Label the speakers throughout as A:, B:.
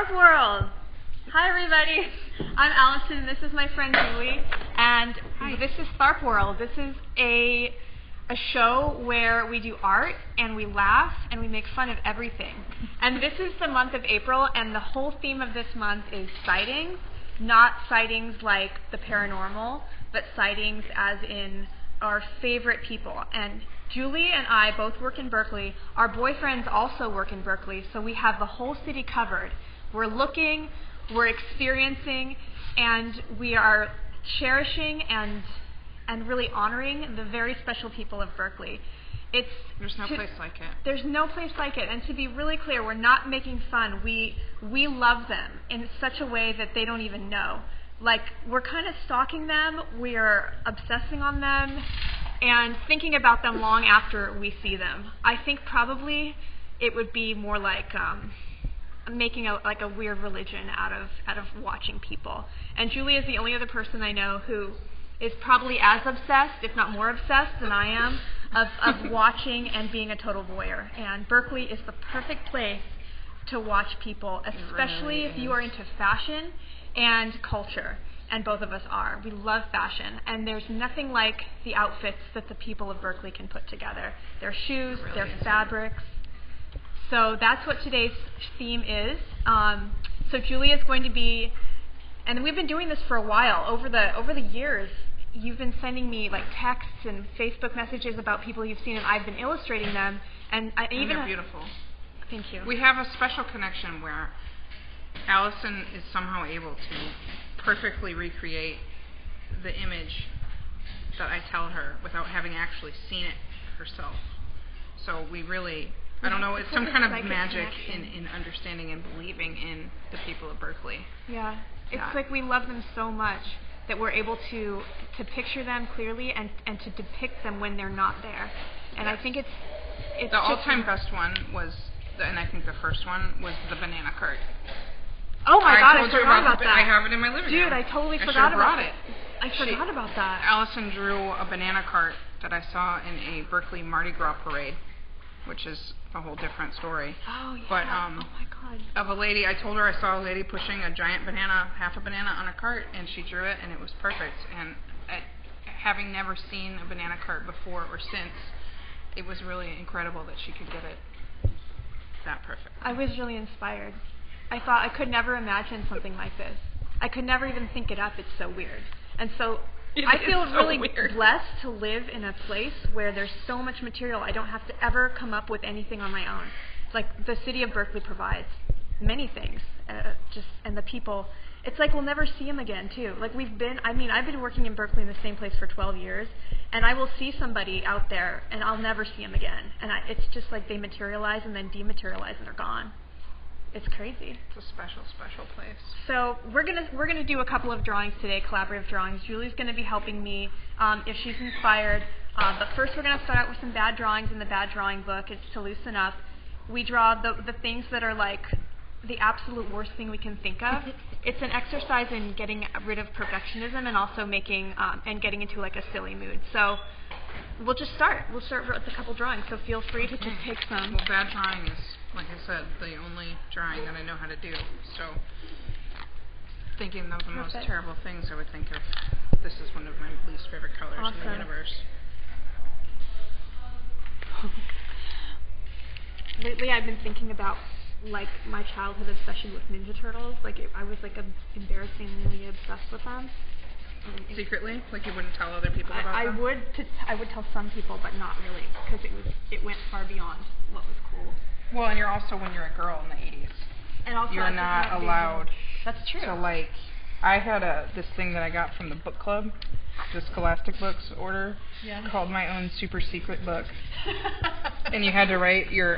A: Tharp World! Hi everybody, I'm Alison, this is my friend Julie, and this is Tharp World. This is a show where we do art, and we laugh, and we make fun of everything. And this is the month of April, and the whole theme of this month is sightings. Not sightings like the paranormal, but sightings as in our favorite people. And Julie and I both work in Berkeley. Our boyfriends also work in Berkeley, so we have the whole city covered. We're looking, we're experiencing, and we are cherishing and really honoring the very special people of Berkeley.
B: There's no place like it.
A: There's no place like it. And to be really clear, we're not making fun. We love them in such a way that they don't even know. Like, we're kind of stalking them, we're obsessing on them, and thinking about them long after we see them. I think probably it would be more like making a weird religion out of watching people. And Julie is the only other person I know who is probably as obsessed, if not more obsessed than I am, of watching and being a total voyeur. And Berkeley is the perfect place to watch people, especially if you are into fashion and culture. And both of us are. We love fashion. And there's nothing like the outfits that the people of Berkeley can put together. Their shoes, their fabrics. So that's what today's theme is. So Julie is going to be, and we've been doing this for a while. Over the years, you've been sending me like texts and Facebook messages about people you've seen, and I've been illustrating them. And
B: they're beautiful.
A: Thank you.
B: We have a special connection where Alison is somehow able to perfectly recreate the image that I tell her without having actually seen it herself. So we really, I don't know, it's some kind of magic in understanding and believing in the people of Berkeley.
A: Yeah. It's like we love them so much that we're able to picture them clearly and to depict them when they're not there. And I think it's
B: the all-time best one was, and I think the first one was the banana cart.
A: Oh my God, I forgot about that.
B: I have it in my living room.
A: Dude, I totally forgot about
B: it.
A: I forgot about that.
B: Alison drew a banana cart that I saw in a Berkeley Mardi Gras parade, which is a whole different story.
A: Oh, yeah.
B: But,
A: oh, my God.
B: Of a lady, I told her I saw a lady pushing a giant banana, half a banana on a cart, and she drew it, and it was perfect. And having never seen a banana cart before or since, it was really incredible that she could get it that perfect.
A: I was really inspired. I thought I could never imagine something like this. I could never even think it up. It's so weird. And so I feel really blessed to live in a place where there's so much material. I don't have to ever come up with anything on my own. It's like the city of Berkeley provides many things. And the people, it's like we'll never see them again, too. Like I've been working in Berkeley in the same place for 12 years, and I will see somebody out there, and I'll never see them again. And it's just like they materialize and then dematerialize and they're gone. It's crazy.
B: It's a special, special place.
A: So we're gonna do a couple of drawings today, collaborative drawings. Julie's gonna be helping me if she's inspired. But first, we're gonna start out with some bad drawings in the bad drawing book. It's to loosen up. We draw the things that are like the absolute worst thing we can think of. It's an exercise in getting rid of perfectionism and also making and getting into like a silly mood. So we'll just start. We'll start with a couple drawings. So feel free to just take some.
B: Well, bad drawing is, like I said, the only drawing that I know how to do. So, thinking of the most terrible things, I would think of this is one of my least favorite colors in the universe.
A: Lately, I've been thinking about like my childhood obsession with Ninja Turtles. Like I was like embarrassingly obsessed with them.
B: Secretly, like you wouldn't tell other people about them.
A: I would tell some people, but not really, because it went far beyond what was cool.
B: Well, and you're also, when you're a girl in the 80s,
A: and also
B: you're not allowed.
A: That's true.
B: So, like, I had this thing that I got from the book club, the Scholastic Books order, called My Own Super Secret Book. And you had to write your,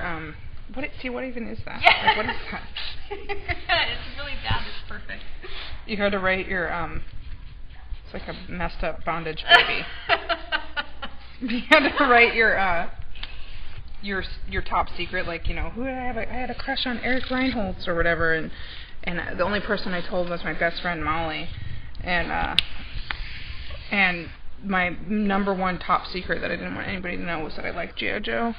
B: what even is that?
A: Yeah.
B: Like, what is that?
A: It's really bad. It's perfect.
B: You had to write your, it's like a messed up bondage baby. You had to write your top secret, like, you know, I had a crush on Eric Reinholz or whatever, and the only person I told was my best friend Molly, and my number one top secret that I didn't want anybody to know was that I liked G.I. Joe.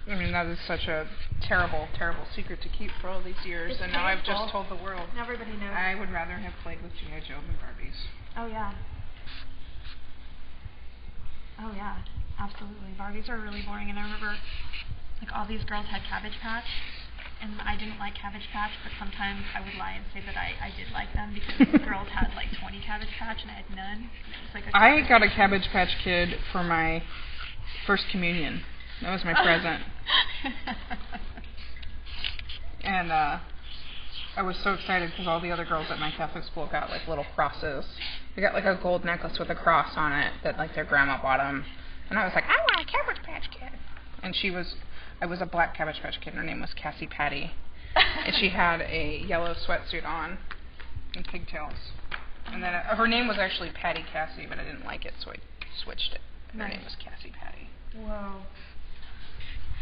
B: I mean, that is such a terrible, terrible secret to keep for all these years,
A: It's
B: and now I've
A: painful.
B: just told the world.
A: Everybody knows.
B: I would rather have played with G.I. Joe than Barbies.
A: Oh, yeah. Oh, yeah. Absolutely. Barbies are really boring, and I remember, like, all these girls had Cabbage Patch, and I didn't like Cabbage Patch, but sometimes I would lie and say that I did like them, because the girls had, like, 20 Cabbage Patch, and I had none. It was like
B: I got a Cabbage Patch Kid for my first communion. That was my present. And I was so excited because all the other girls at my Catholic school got like little crosses. They got like a gold necklace with a cross on it that like their grandma bought them. And I was like, I want a Cabbage Patch Kid. And I was a black Cabbage Patch Kid. Her name was Cassie Patty. And she had a yellow sweatsuit on and pigtails. And then her name was actually Patty Cassie, but I didn't like it, so I switched it. Her name was Cassie Patty.
A: Whoa.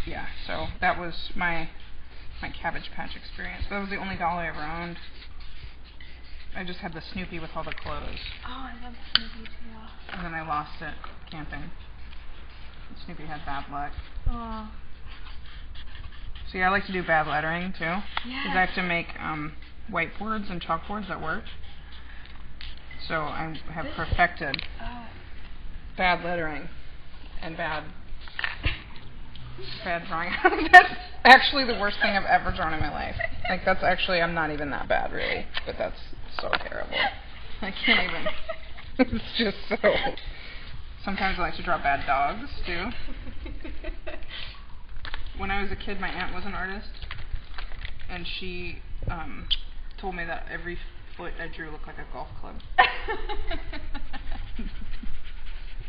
B: Yeah, so that was my Cabbage Patch experience. That was the only doll I ever owned. I just had the Snoopy with all the clothes.
A: Oh, I love Snoopy too.
B: And then I lost it camping. And Snoopy had bad luck.
A: Oh.
B: See, I like to do bad lettering too.
A: Yeah.
B: Because I have to make whiteboards and chalkboards at work. So I have perfected bad lettering and bad drawing. That's actually the worst thing I've ever drawn in my life. Like, that's actually, I'm not even that bad, really. But that's so terrible. I can't even. It's just so. Sometimes I like to draw bad dogs, too. When I was a kid, my aunt was an artist. And she told me that every foot I drew looked like a golf club.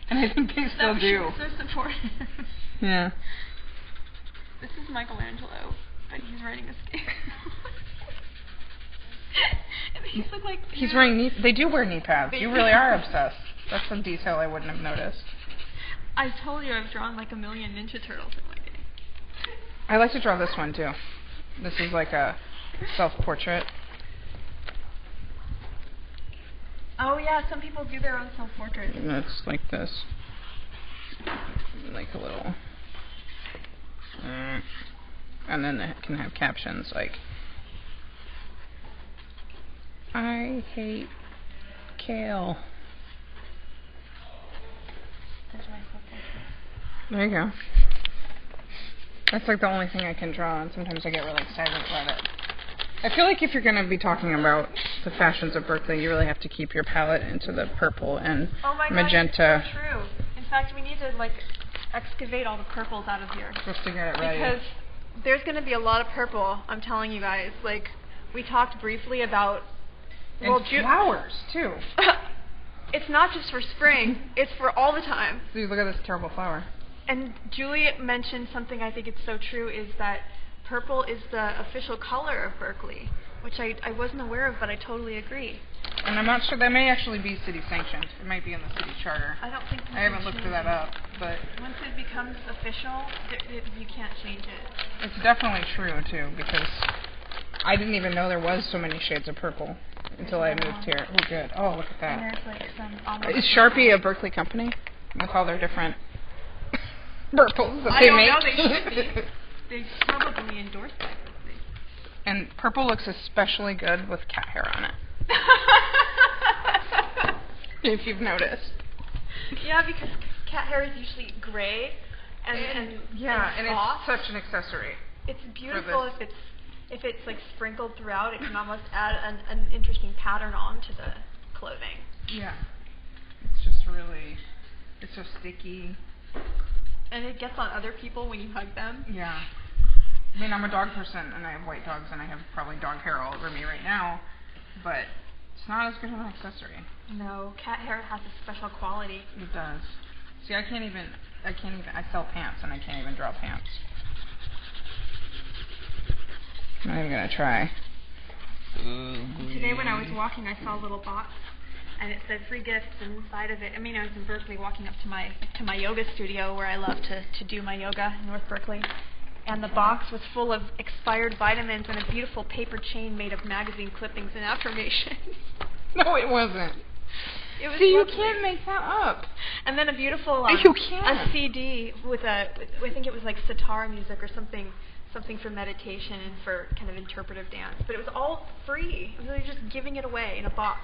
B: And I think they still do.
A: So supportive.
B: Yeah.
A: This is Michelangelo, but he's riding a skate. He's like
B: he's wearing knee. They do wear knee pads. You really are obsessed. That's a detail I wouldn't have noticed.
A: I told you I've drawn like 1,000,000 Ninja Turtles in my day.
B: I like to draw this one too. This is like a self-portrait.
A: Oh yeah, some people do their own self-portraits.
B: And it's like this. Like a little. And then it can have captions like, I hate kale.
A: There's my self-portrait.
B: There you go. That's like the only thing I can draw, and sometimes I get really excited about it. I feel like if you're going to be talking about the fashions of Berkeley, you really have to keep your palette into the purple and magenta.
A: Oh my God, so true. In fact, we need to like excavate all the purples out of here.
B: Just to get it ready.
A: Because there's going to be a lot of purple, I'm telling you guys. Like, we talked briefly about...
B: And flowers, too.
A: It's not just for spring, it's for all the time.
B: Dude, look at this terrible flower.
A: And Julie mentioned something I think it's so true, is that purple is the official color of Berkeley, which I wasn't aware of, but I totally agree.
B: And I'm not sure, that may actually be city sanctioned. It might be in the city charter.
A: I don't think
B: I haven't looked that up, but...
A: Once it becomes official, you can't change it.
B: It's definitely true, too, because I didn't even know there was so many shades of purple until I moved here. Oh, good. Oh, look at that.
A: And there's like some almost...
B: Is Sharpie a Berkeley company? With all their different purples that
A: I
B: they
A: don't
B: make?
A: know, they should be. They probably endorse by Berkeley.
B: And purple looks especially good with cat hair on it. If you've noticed.
A: Yeah, because cat hair is usually gray and
B: yeah, and
A: soft.
B: it's such an accessory.
A: It's beautiful if it's like sprinkled throughout. It can almost add an interesting pattern on to the clothing.
B: Yeah, it's just really, it's so sticky.
A: And it gets on other people when you hug them.
B: Yeah. I mean, I'm a dog person, and I have white dogs, and I have probably dog hair all over me right now, but it's not as good of an accessory.
A: No, cat hair has a special quality.
B: It does. See, I sell pants, and I can't even draw pants. I'm not even going to try.
A: Today when I was walking, I saw a little box, and it said free gifts, and inside of it, I mean, I was in Berkeley walking up to my yoga studio where I love to do my yoga in North Berkeley. And the box was full of expired vitamins and a beautiful paper chain made of magazine clippings and affirmations.
B: No, it wasn't.
A: It was
B: See,
A: lovely.
B: you can't make that up.
A: And then a beautiful
B: You can.
A: a CD with I think it was like sitar music or something for meditation and for kind of interpretive dance. But it was all free. It was really just giving it away in a box.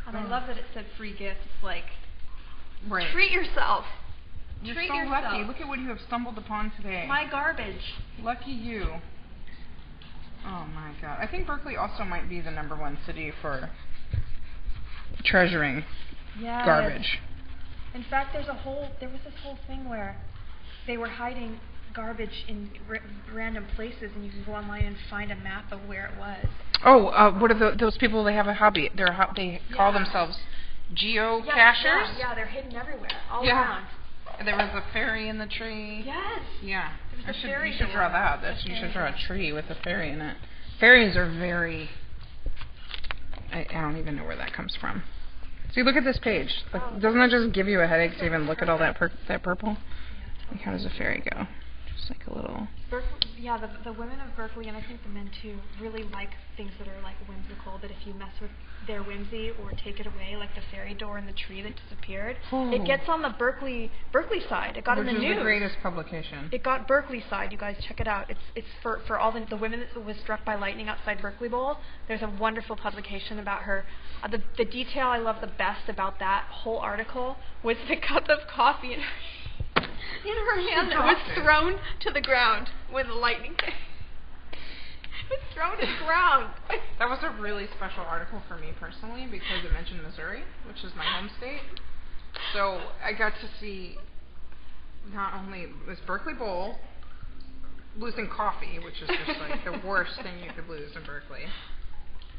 A: And I love that it said free gifts. Like, treat yourself.
B: You're
A: treat
B: so
A: yourself.
B: lucky. Look at what you have stumbled upon today.
A: My garbage.
B: Lucky you. Oh my God. I think Berkeley also might be the #1 city for treasuring garbage.
A: In fact, there was this whole thing where they were hiding garbage in random places, and you can go online and find a map of where it was.
B: Oh, what are those people? They have a hobby. They call themselves geocachers.
A: Yeah, they're hidden everywhere, all around.
B: There was a fairy in the tree.
A: Yes.
B: Yeah.
A: You
B: should draw that. You should draw a tree with a fairy in it. Fairies are very. I don't even know where that comes from. See, look at this page. Like, doesn't that just give you a headache to even look at all that purple? Like, how does a fairy go? Just like a little.
A: The women of Berkeley, and I think the men too, really like things that are like whimsical. That if you mess with their whimsy or take it away, like the fairy door in the tree that disappeared, it gets on the Berkeley side. It got in the news.
B: Which is the greatest publication.
A: It got Berkeley side. You guys check it out. It's for all the women that was struck by lightning outside Berkeley Bowl. There's a wonderful publication about her. The detail I love the best about that whole article was the cup of coffee in her hand that was thrown to the ground when the lightning came. It was thrown to the ground.
B: That was a really special article for me personally because it mentioned Missouri, which is my home state. So I got to see not only this Berkeley Bowl, losing coffee, which is just like the worst thing you could lose in Berkeley,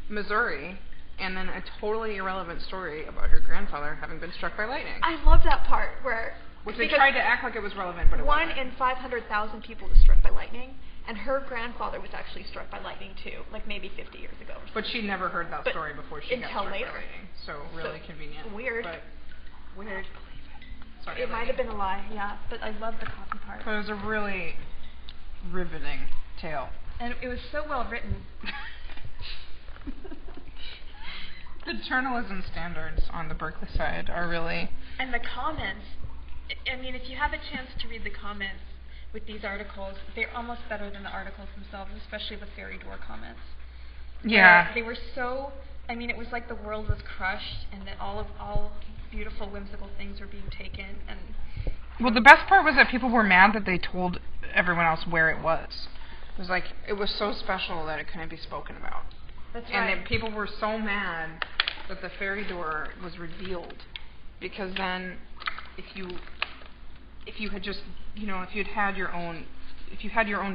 B: Missouri, and then a totally irrelevant story about her grandfather having been struck by lightning.
A: I love that part where...
B: Which they tried to act like it was relevant, but it wasn't.
A: 1 in 500,000 people was struck by lightning, and her grandfather was actually struck by lightning too, like maybe 50 years ago.
B: But she never heard that story before she got struck
A: later.
B: by lightning. So really convenient.
A: Weird.
B: But
A: weird.
B: Sorry,
A: it might have been a lie, yeah. But I love the coffee part.
B: But it was a really riveting tale.
A: And it was so well written.
B: The journalism standards on the Berkeley side are really...
A: And the comments. I mean, if you have a chance to read the comments with these articles, they're almost better than the articles themselves, especially the fairy door comments.
B: Yeah.
A: They were so... I mean, it was like the world was crushed, and that all beautiful, whimsical things were being taken. And
B: well, the best part was that people were mad that they told everyone else where it was. It was like, it was so special that it couldn't be spoken about.
A: That's
B: and
A: right.
B: And people were so mad that the fairy door was revealed, because then if you had just, if you had your own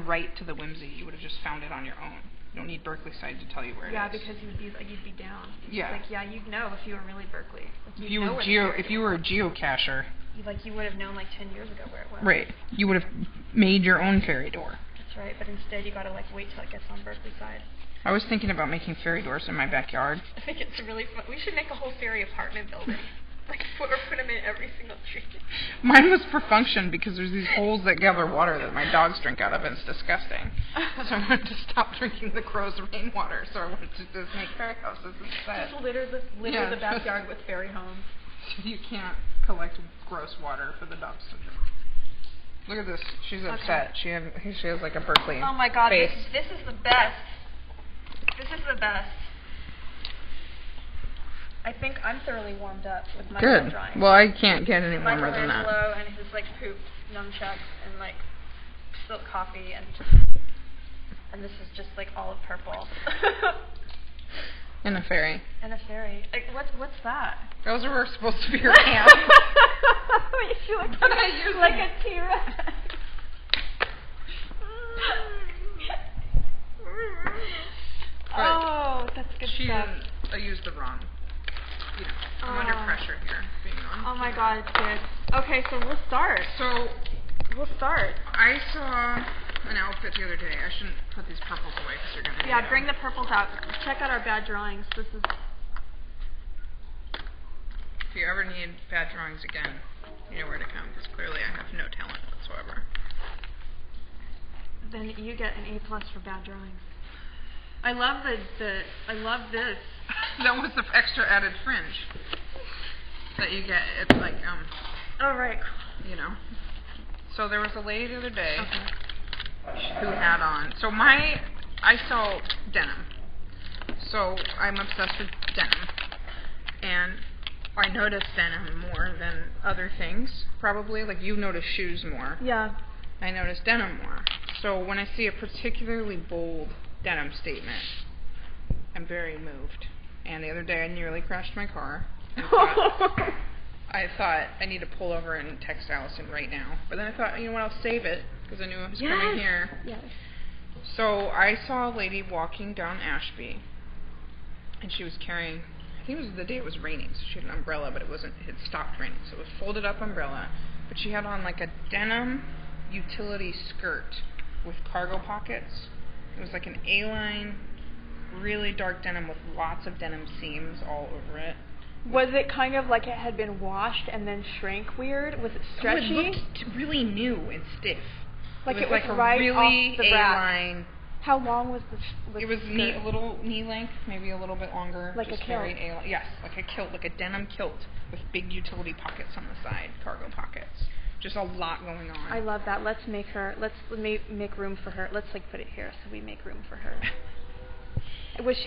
B: right to the whimsy, you would have just found it on your own. You don't need Berkeley side to tell you where it is.
A: Yeah, because you'd be down.
B: Yeah.
A: Like, yeah, you'd know if you were really Berkeley. Like,
B: if you were a geocacher.
A: You would have known 10 years ago where it was.
B: Right. You would have made your own fairy door.
A: That's right, but instead you gotta wait till it gets on Berkeley side.
B: I was thinking about making fairy doors in my backyard.
A: I think it's really fun. We should make a whole fairy apartment building. Put them in every single tree.
B: Mine was for function because there's these holes that gather water that my dogs drink out of, and it's disgusting. So I wanted to stop drinking the crow's rainwater, so I wanted to just make fairy houses instead.
A: Just litter the backyard with fairy homes.
B: So you can't collect gross water for the dogs to drink. Look at this. She's upset. She has like a Berkeley
A: Oh my God,
B: face.
A: this is the best. This is the best. I think I'm thoroughly warmed up with my
B: Good.
A: drawing.
B: Well, I can't get any warmer than that.
A: Michelangelo and his poop nunchucks and spilt coffee and this is just olive purple.
B: And a fairy.
A: And a fairy. What's that?
B: Those were supposed to be your hands.
A: You feel like a T-Rex. Oh, that's good stuff.
B: I used the wrong. I'm under pressure here, being on.
A: Oh my God, it's good. Okay, so we'll start.
B: I saw an outfit the other day. I shouldn't put these purples away because they're going to
A: Yeah, bring the purples out. Check out our bad drawings. This is...
B: If you ever need bad drawings again, you know where to come, because clearly I have no talent whatsoever.
A: Then you get an A+ for bad drawings. I love I love this.
B: That was the extra added fringe that you get. It's
A: Oh, right.
B: You know. So there was a lady the other day who had on. So I sell denim. So I'm obsessed with denim. And I notice denim more than other things, probably. Like you notice shoes more.
A: Yeah.
B: I notice denim more. So when I see a particularly bold denim statement, I'm very moved. And the other day I nearly crashed my car. I thought I need to pull over and text Alison right now. But then I thought, you know what, I'll save it because I knew I was coming here.
A: Yes.
B: So I saw a lady walking down Ashby, and she was carrying, I think it was the day it was raining, so she had an umbrella, but it had stopped raining. So it was folded up umbrella, but she had on like a denim utility skirt with cargo pockets. It was like an A-line, really dark denim with lots of denim seams all over it.
A: Was it kind of like it had been washed and then shrank weird? Was it stretchy?
B: Oh, it looked really new and stiff.
A: Like
B: it was like
A: right
B: a really
A: off the rack.
B: A-line.
A: How long was the
B: It was a little knee length, maybe a little bit longer.
A: Like
B: just
A: a kilt?
B: Very A-line. Yes, like a kilt, like a denim kilt with big utility pockets on the side, cargo pockets. Just a lot going on.
A: I love that. Let's make room for her. Let's put it here so we make room for her.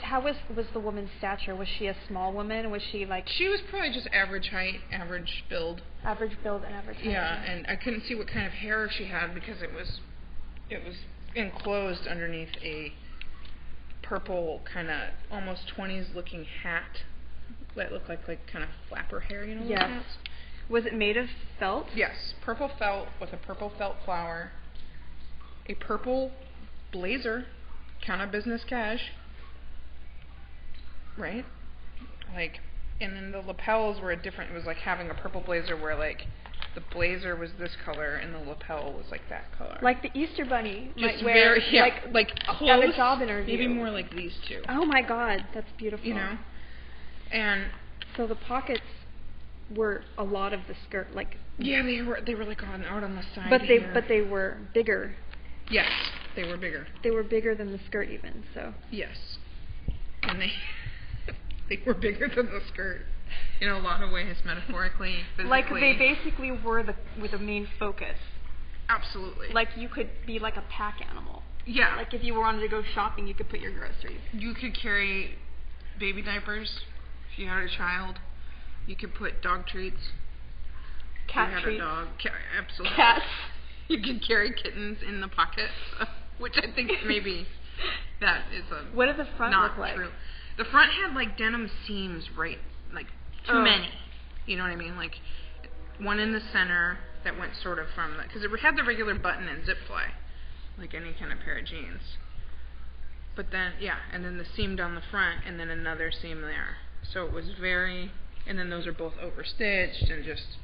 A: How was the woman's stature? Was she a small woman? Was she like...
B: She was probably just average height, average build.
A: Average build and average height.
B: Yeah, and I couldn't see what kind of hair she had because it was enclosed underneath a purple kind of almost 20s looking hat that looked like kind of flapper hair, you know?
A: Yes.
B: Those hats?
A: Was it made of felt?
B: Yes, purple felt with a purple felt flower, a purple blazer, kind of business cash. Right? And then the lapels were it was like having a purple blazer where the blazer was this color and the lapel was like that color.
A: Like the Easter Bunny
B: Just
A: might wear,
B: like close,
A: at a job interview.
B: Maybe more like these two.
A: Oh my God, that's beautiful.
B: You know? And
A: so the pockets were a lot of the skirt,
B: yeah, they were like out on the side.
A: But they were bigger.
B: Yes, they were bigger.
A: They were bigger than the skirt even, so.
B: Yes. And they were bigger than the skirt in a lot of ways, metaphorically, physically.
A: Like they basically were the main focus.
B: Absolutely.
A: Like you could be like a pack animal.
B: Yeah.
A: Like if you wanted to go shopping, you could put your groceries.
B: You could carry baby diapers if you had a child. You could put dog treats.
A: Cat
B: if you
A: treats.
B: had a dog. Absolutely.
A: Cats.
B: You could carry kittens in the pockets, which I think maybe that is a
A: What did the front
B: not
A: look like?
B: True. The front had denim seams, right? Too many. You know what I mean? One in the center that went sort of from because it had the regular button and zip fly, like any kind of pair of jeans. But then, and then the seam down the front, and then another seam there. So it was and then those are both overstitched, and just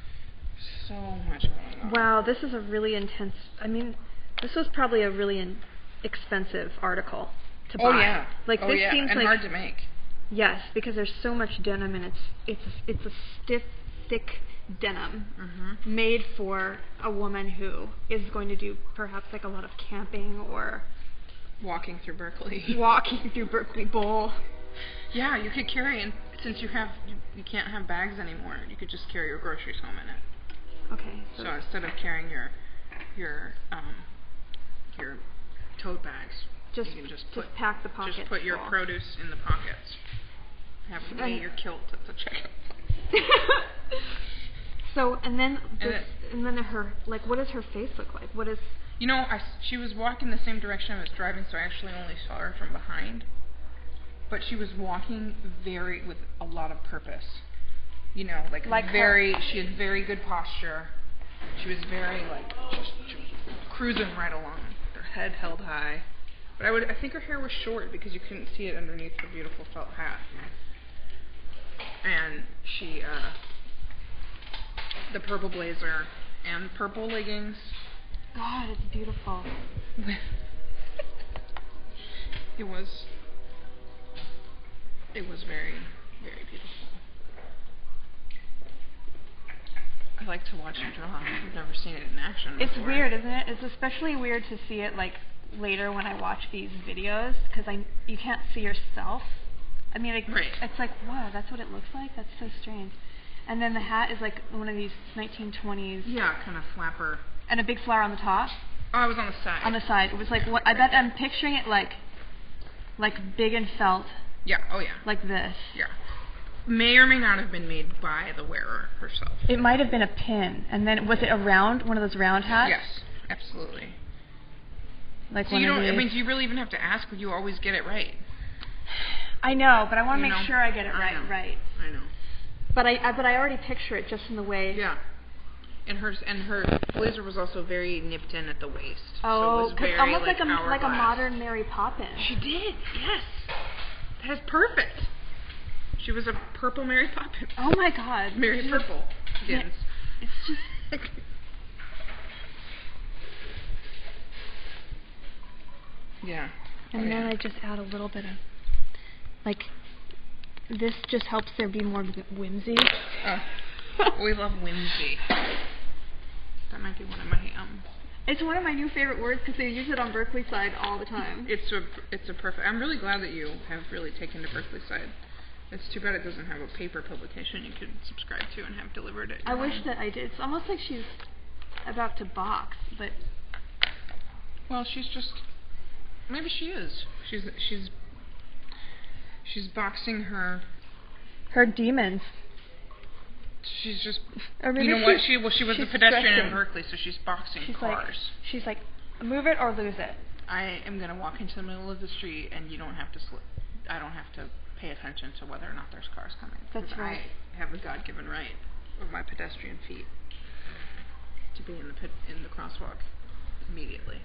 B: so much going on.
A: Wow, this is a really intense. I mean, this was probably a really expensive article to buy.
B: Oh yeah.
A: This seems
B: and hard to make.
A: Yes, because there's so much denim, and it's a stiff, thick denim made for a woman who is going to do perhaps a lot of camping or
B: walking through Berkeley.
A: Walking through Berkeley Bowl.
B: Yeah, you could carry, and since you can't have bags anymore, you could just carry your groceries home in it.
A: Okay.
B: So instead of carrying your tote bags, you can just
A: pack the pockets.
B: Just put your produce in the pockets. Have your kilt at the checkout.
A: So and then her what does her face look like? What is?
B: She was walking the same direction I was driving, so I actually only saw her from behind. But she was walking with a lot of purpose. She had very good posture. She was very just cruising right along. Her head held high. But I think her hair was short because you couldn't see it underneath her beautiful felt hat. And she, the purple blazer and purple leggings.
A: God, it's beautiful.
B: It was very, very beautiful. I like to watch her draw. I've never seen it in action before.
A: It's weird, isn't it? It's especially weird to see it later when I watch these videos because you can't see yourself. I mean,
B: right.
A: It's wow, that's what it looks like. That's so strange. And then the hat is like one of these 1920s.
B: Yeah, kind of flapper.
A: And a big flower on the top.
B: Oh, I was on the side.
A: On the side. It was like what I bet I'm picturing it like big and felt.
B: Yeah. Oh yeah.
A: Like this.
B: Yeah. May or may not have been made by the wearer herself.
A: It might have been a pin, and then was it a round, one of those round hats?
B: Yes, absolutely.
A: Like
B: so
A: one
B: you
A: of
B: don't.
A: these.
B: I mean, do you really even have to ask? Would you always get it right?
A: I know, but I want to make sure I get it right.
B: I know.
A: But I already picture it just in the way.
B: Yeah. And her blazer was also very nipped in at the waist.
A: Oh,
B: so it was very,
A: almost like a modern Mary Poppins.
B: She did, yes. That is perfect. She was a purple Mary Poppins.
A: Oh my God.
B: Mary Purple.
A: Yeah, it's just.
B: Yeah.
A: And then I just add a little bit of, like, this just helps there be more whimsy.
B: We love whimsy. That might be one of my
A: It's one of my new favorite words because they use it on Berkeley side all the time.
B: It's a perfect. I'm really glad that you have really taken to Berkeley side. It's too bad it doesn't have a paper publication you could subscribe to and have delivered it.
A: I wish that I did. It's almost like she's about to box, but.
B: Well, she's just. Maybe she is. She's boxing her
A: demons.
B: She's just.
A: Or maybe
B: you know what? She was a pedestrian
A: stressing.
B: in Berkeley, so she's boxing cars.
A: She's like, move it or lose it.
B: I am gonna walk into the middle of the street, and you don't have to. I don't have to pay attention to whether or not there's cars coming.
A: That's right.
B: I have the God-given right of my pedestrian feet to be in the crosswalk immediately.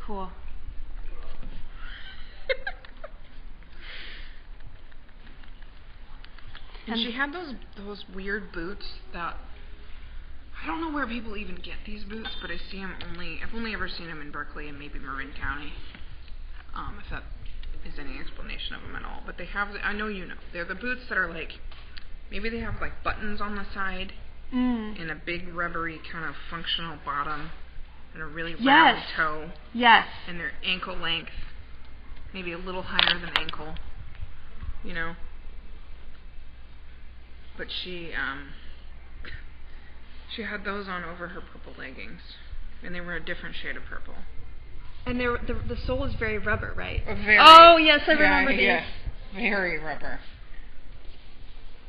A: Cool.
B: And she had those weird boots that I don't know where people even get these boots, but I see them I've only ever seen them in Berkeley and maybe Marin County. If that is any explanation of them at all, but they have. I know you know. They're the boots that are like maybe they have like buttons on the side and a big rubbery kind of functional bottom and a really round toe.
A: Yes.
B: And they're ankle length, maybe a little higher than ankle. You know. But she had those on over her purple leggings, and they were a different shade of purple.
A: And the sole is very rubber, right?
B: Oh
A: yes, I remember these.
B: Yeah, very rubber.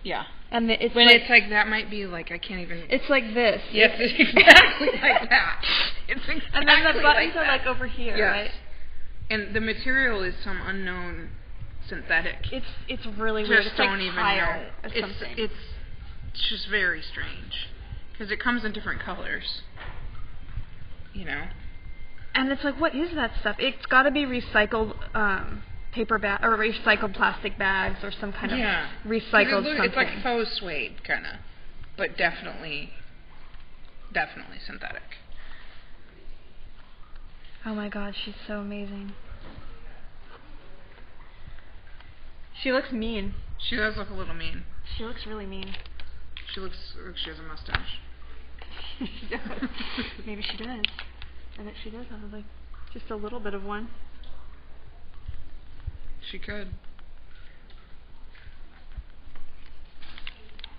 B: Yeah.
A: And it's
B: like that might be like I can't even.
A: It's like this.
B: Yes, it's exactly like that. It's exactly
A: and then the buttons
B: like
A: are like over here,
B: yes.
A: right?
B: And the material is some unknown synthetic.
A: It's really weird. It's
B: don't
A: like
B: even
A: tile
B: know.
A: or something.
B: It's just very strange because it comes in different colors. You know.
A: And it's like, what is that stuff? It's got to be recycled paper bag or recycled plastic bags or some kind of recycled something.
B: It's like faux suede kind of, but definitely synthetic.
A: Oh my God, she's so amazing. She looks mean.
B: She does look a little mean.
A: She looks really mean.
B: She looks like she has a mustache.
A: She does. Maybe she does. I bet she does have like just a little bit of one.
B: She could.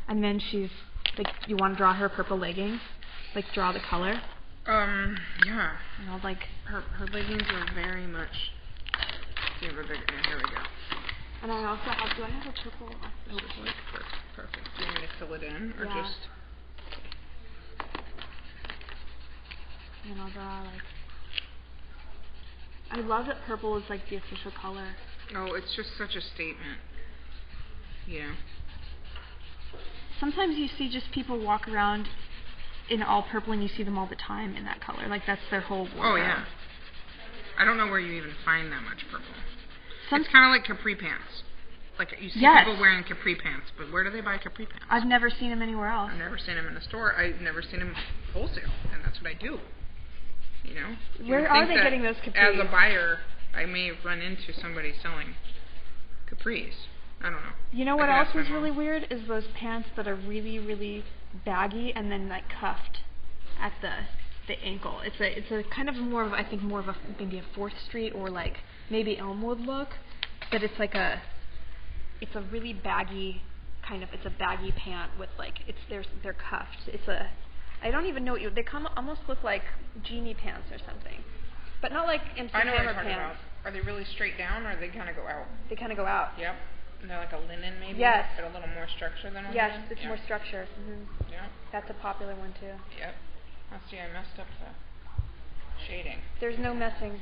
A: And then she's like, you want to draw her purple leggings? Like draw the color?
B: Yeah.
A: And I'll like
B: her leggings are very much. Here we go.
A: And I also have. Do I have a purple?
B: This is like perfect. Do you want me to fill it in or just?
A: And I'll draw like. I love that purple is like the official color.
B: Oh, it's just such a statement. Yeah.
A: Sometimes you see just people walk around in all purple and you see them all the time in that color. Like that's their whole wardrobe.
B: Oh yeah. I don't know where you even find that much purple. It's kind of like capri pants. Like you see people wearing capri pants, but where do they buy capri pants?
A: I've never seen them anywhere else.
B: I've never seen them in a store. I've never seen them wholesale, and that's what I do. You know?
A: Where are they getting those capris?
B: As a buyer, I may have run into somebody selling capris. I don't know.
A: You know what else was really weird is those pants that are really, really baggy and then like cuffed at the ankle. It's a kind of more of maybe a 4th Street or like maybe Elmwood look, but it's a really baggy it's a baggy pant with like they're cuffed. I don't even know they almost look like genie pants or something, but not like MC
B: I know what
A: Hammer
B: you're talking
A: pants.
B: about. Are they really straight down, or they kind of go out?
A: They kind of go out.
B: Yep. And they're like a linen maybe.
A: Yes.
B: But a little more structure than a linen.
A: Yes, it's more structure. Mm-hmm.
B: Yeah.
A: That's a popular one too.
B: Yep. Oh, see, I messed up the shading.
A: There's no messing.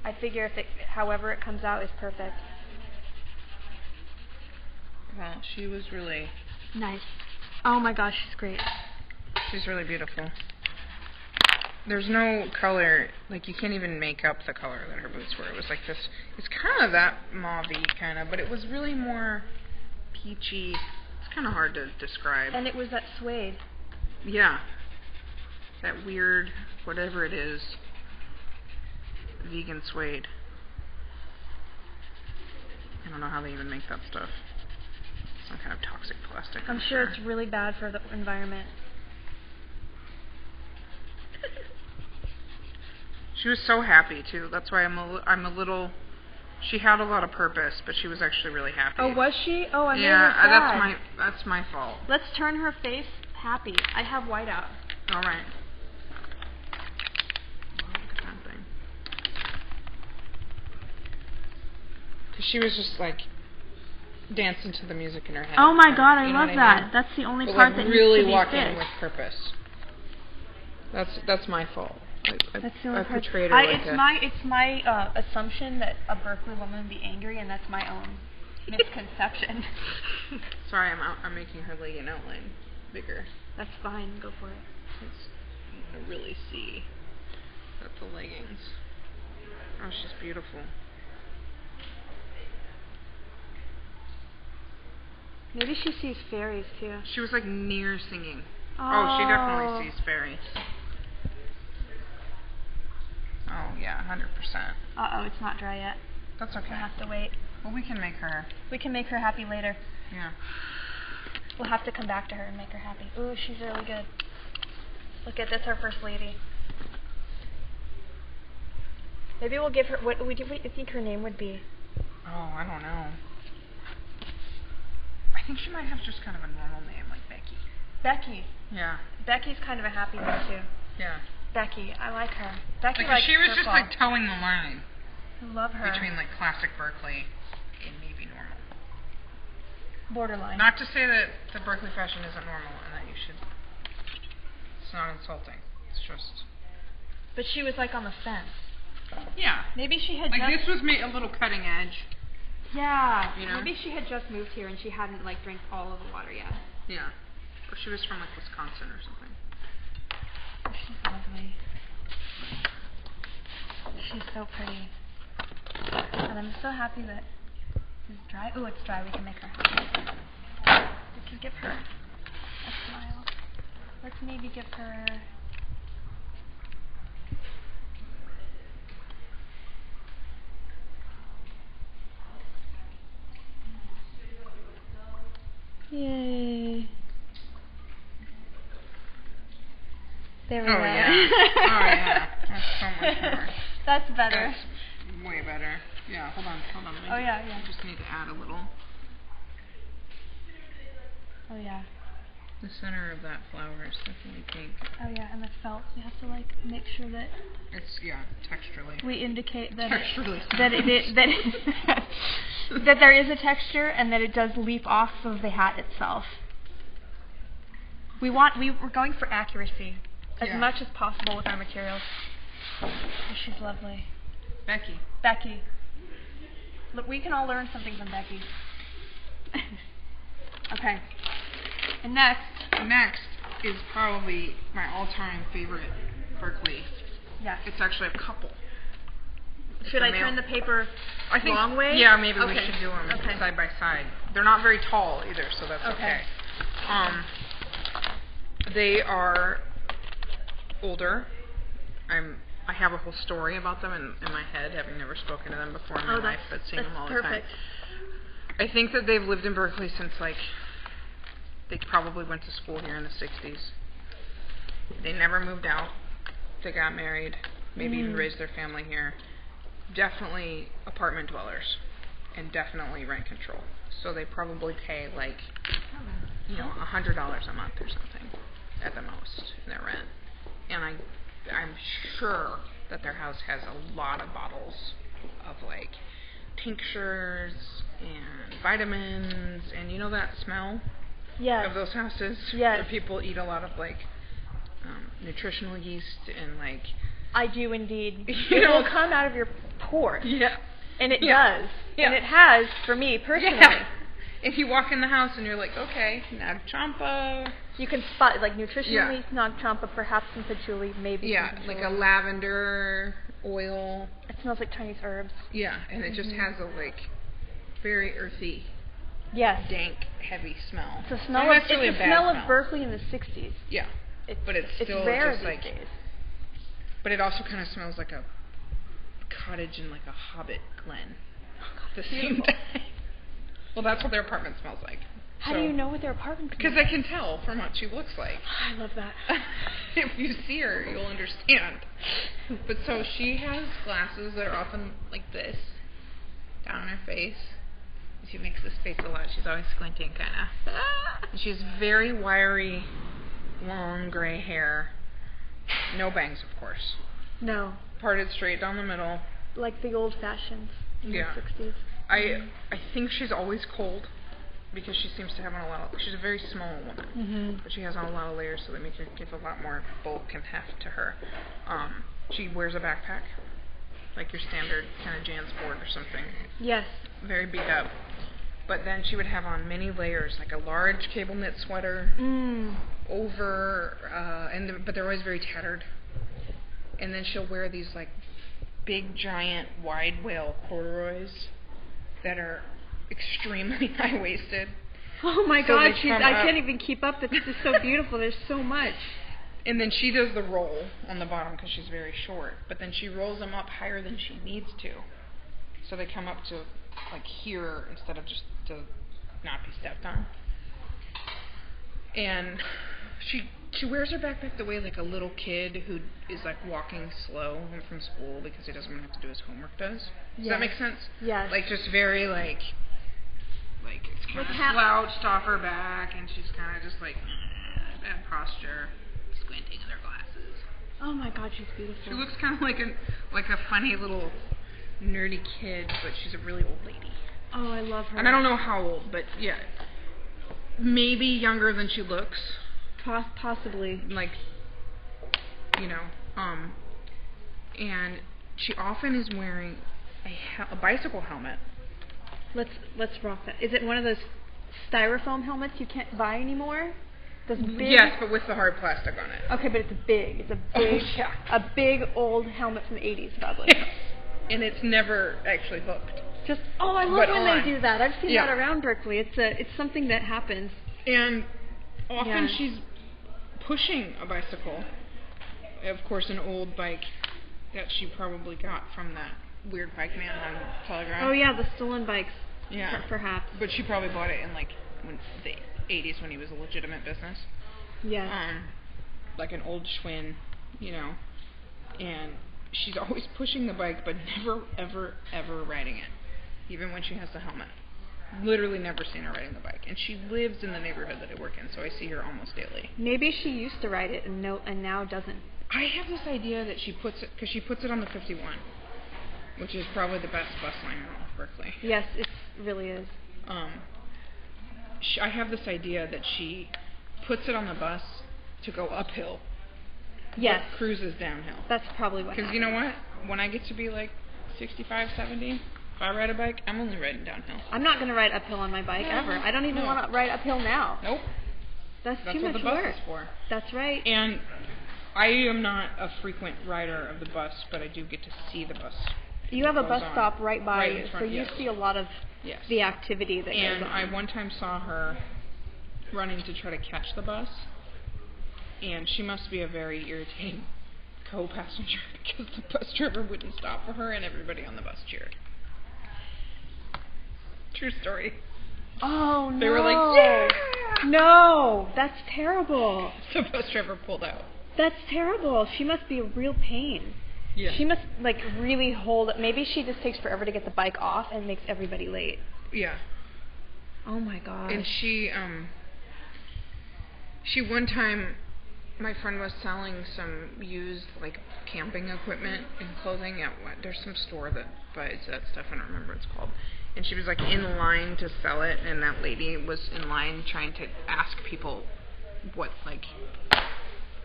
A: I figure however it comes out is perfect.
B: Well, she was really
A: nice. Oh my gosh, she's great.
B: She's really beautiful. There's no color, like you can't even make up the color that her boots were. It was like this, it's kind of that mauve-y kind of, but it was really more peachy. It's kind of hard to describe.
A: And it was that suede.
B: Yeah. That weird, whatever it is, vegan suede. I don't know how they even make that stuff. Some kind of toxic plastic.
A: I'm sure it's really bad for the environment.
B: She was so happy too. That's why I'm a little. She had a lot of purpose, but she was actually really happy.
A: Oh, was she? Oh, I made her sad.
B: That's my fault.
A: Let's turn her face happy. I have white out.
B: All right. Look at that thing. Cause she was just like dancing to the music in her head.
A: Oh my God, I
B: you know
A: love
B: what
A: that.
B: I mean?
A: That's the only
B: but
A: part
B: like
A: that
B: really
A: needs to be
B: walking
A: fixed.
B: with purpose. That's my fault.
A: That's the only
B: I
A: part.
B: portrayed her like
A: it's my assumption that a Berkeley woman would be angry, and that's my own misconception.
B: Sorry, I'm making her leg and outline bigger.
A: That's fine. Go for it.
B: You can really see that the leggings. Oh, she's beautiful.
A: Maybe she sees fairies too.
B: She was like near singing. Oh, she definitely sees fairies. Oh yeah, 100%.
A: Uh-oh, it's not dry yet.
B: That's okay.
A: We'll have to wait.
B: Well, we can make her.
A: We can make her happy later.
B: Yeah.
A: We'll have to come back to her and make her happy. Ooh, she's really good. Look at this, our first lady. Maybe we'll give her. What do you think her name would be?
B: Oh, I don't know. I think she might have just kind of a normal name, like Becky.
A: Becky.
B: Yeah.
A: Becky's kind of a happy one too.
B: Yeah.
A: Becky, I like her. Becky
B: because
A: likes
B: she was
A: purple.
B: just like towing the line.
A: I love her.
B: Between like classic Berkeley and maybe normal.
A: Borderline.
B: Not to say that the Berkeley fashion isn't normal and that you should. It's not insulting. It's just.
A: But she was like on the fence.
B: Yeah.
A: Maybe she had
B: like
A: just.
B: This was a little cutting edge.
A: Yeah.
B: You know?
A: Maybe she had just moved here and she hadn't like drank all of the water yet.
B: Yeah. Or she was from like Wisconsin or something.
A: Oh, she's lovely. She's so pretty. And I'm so happy that it's dry. Ooh, it's dry. We can make her happy. We can give her a smile. Let's maybe give her. Yay. There we go.
B: Yeah. Oh, yeah. That's so much more.
A: That's better.
B: That's way better. Yeah, hold on.
A: Oh, yeah.
B: I just need to add a little.
A: Oh, yeah.
B: The center of that flower is definitely pink.
A: Oh, yeah, and the felt. We have to, like, make sure that...
B: It's, texturally.
A: We indicate that
B: texturally.
A: That there is a texture and that it does leap off of the hat itself. We're going for accuracy as much as possible with our materials. Oh, she's lovely. Becky. Look, we can all learn something from Becky. Okay. And
B: next is probably my all-time favorite Berkeley.
A: Yeah.
B: It's actually a couple.
A: Should I turn the paper long way?
B: Yeah, maybe we should do them side by side. They're not very tall either, so that's okay. They are older. I have a whole story about them in my head, having never spoken to them before in my life, but seeing them all the time. I think that they've lived in Berkeley since they probably went to school here in the 60s. They never moved out. They got married, maybe even raised their family here. Definitely apartment dwellers. and definitely rent control. So they probably pay like, $100 a month or something at the most in their rent. And I'm sure that their house has a lot of bottles of like tinctures and vitamins, and you know that smell of those houses where people eat a lot of like nutritional yeast and like.
A: I do indeed. It will come out of your pores.
B: Yeah.
A: And it does. Yeah. And it has for me personally.
B: Yeah. If you walk in the house and you're like, okay, nag champa.
A: You can spot like nutritionally nag champa, perhaps some patchouli, maybe.
B: Yeah,
A: some
B: like a lavender oil.
A: It smells like Chinese herbs.
B: Yeah, and it just has a like very earthy, dank, heavy smell.
A: It's a smell of it's the smell of Berkeley in the 60s.
B: Yeah, but it's still
A: rare
B: just like.
A: days.
B: But it also kind of smells like a cottage in like a Hobbit glen. At the same time. Well, that's what their apartment smells like.
A: How do you know what their apartment smells like?
B: Because I can tell from what she looks like.
A: I love that.
B: If you see her, you'll understand. But so she has glasses that are often like this, down her face. She makes this face a lot. She's always squinting, kind of. She's very wiry, long gray hair. No bangs, of course.
A: No.
B: Parted straight down the middle.
A: Like the old fashions in the 60s.
B: I think she's always cold because she seems to have on a lot of. She's a very small woman, but she has on a lot of layers, so they make her give a lot more bulk and heft to her. She wears a backpack, like your standard kind of JanSport or something.
A: Yes.
B: Very beat up. But then she would have on many layers, like a large cable knit sweater over, but they're always very tattered. And then she'll wear these like big, giant, wide wale corduroys that are extremely high-waisted.
A: Oh my God, I can't even keep up. It's just so beautiful. There's so much.
B: And then she does the roll on the bottom because she's very short. But then she rolls them up higher than she needs to. So they come up to like here instead of just to not be stepped on. And she wears her backpack the way like a little kid who is like walking slow home from school because he doesn't want to have to do his homework does. Does that make sense?
A: Yes.
B: Like just very like it's kind of slouched off her back, and she's kind of just like bad posture, squinting in her glasses.
A: Oh my God, she's beautiful.
B: She looks kind of like a funny little nerdy kid, but she's a really old lady.
A: Oh, I love her.
B: And I don't know how old, but yeah, maybe younger than she looks.
A: Possibly.
B: Like, and she often is wearing a bicycle helmet.
A: Let's rock that. Is it one of those styrofoam helmets you can't buy anymore? Those big.
B: Yes, but with the hard plastic on it.
A: Okay, but it's big. It's a big old helmet from the 80s, probably.
B: And it's never actually hooked.
A: I love when they do that. I've seen that around Berkeley. It's something that happens.
B: And often she's pushing a bicycle. Of course, an old bike that she probably got from that weird bike man on Telegram.
A: Oh yeah, the stolen bikes.
B: Yeah,
A: perhaps.
B: But she probably bought it in like the 80s when he was a legitimate business.
A: Yeah.
B: Like an old Schwinn, and she's always pushing the bike, but never, ever, ever riding it, even when she has the helmet. Literally never seen her riding the bike, and she lives in the neighborhood that I work in, so I see her almost daily.
A: Maybe she used to ride it and now doesn't.
B: I have this idea that she puts it on the 51, which is probably the best bus line in all of Berkeley.
A: Yes, it really is.
B: I have this idea that she puts it on the bus to go uphill.
A: Yes.
B: But cruises downhill.
A: That's probably what
B: happens. Because you know what? When I get to be like 65, 70, if I ride a bike, I'm only riding downhill.
A: I'm not going to ride uphill on my bike ever. I don't even want to ride uphill now.
B: Nope.
A: That's too
B: what
A: much
B: the bus
A: work.
B: is for.
A: That's right.
B: And I am not a frequent rider of the bus, but I do get to see the bus.
A: You have a bus stop right by you, so you see a lot of the activity that goes on.
B: And I one time saw her running to try to catch the bus, and she must be a very irritating co-passenger because the bus driver wouldn't stop for her, and everybody on the bus cheered. True story.
A: Oh, no.
B: They were like, yeah!
A: No, that's terrible.
B: The bus driver pulled out.
A: That's terrible. She must be a real pain.
B: Yeah.
A: She must like really hold it. Maybe she just takes forever to get the bike off and makes everybody late.
B: Yeah.
A: Oh my god.
B: And she one time, my friend was selling some used like camping equipment and clothing at there's some store that buys that stuff. I don't remember what it's called. And she was like in line to sell it, and that lady was in line trying to ask people what like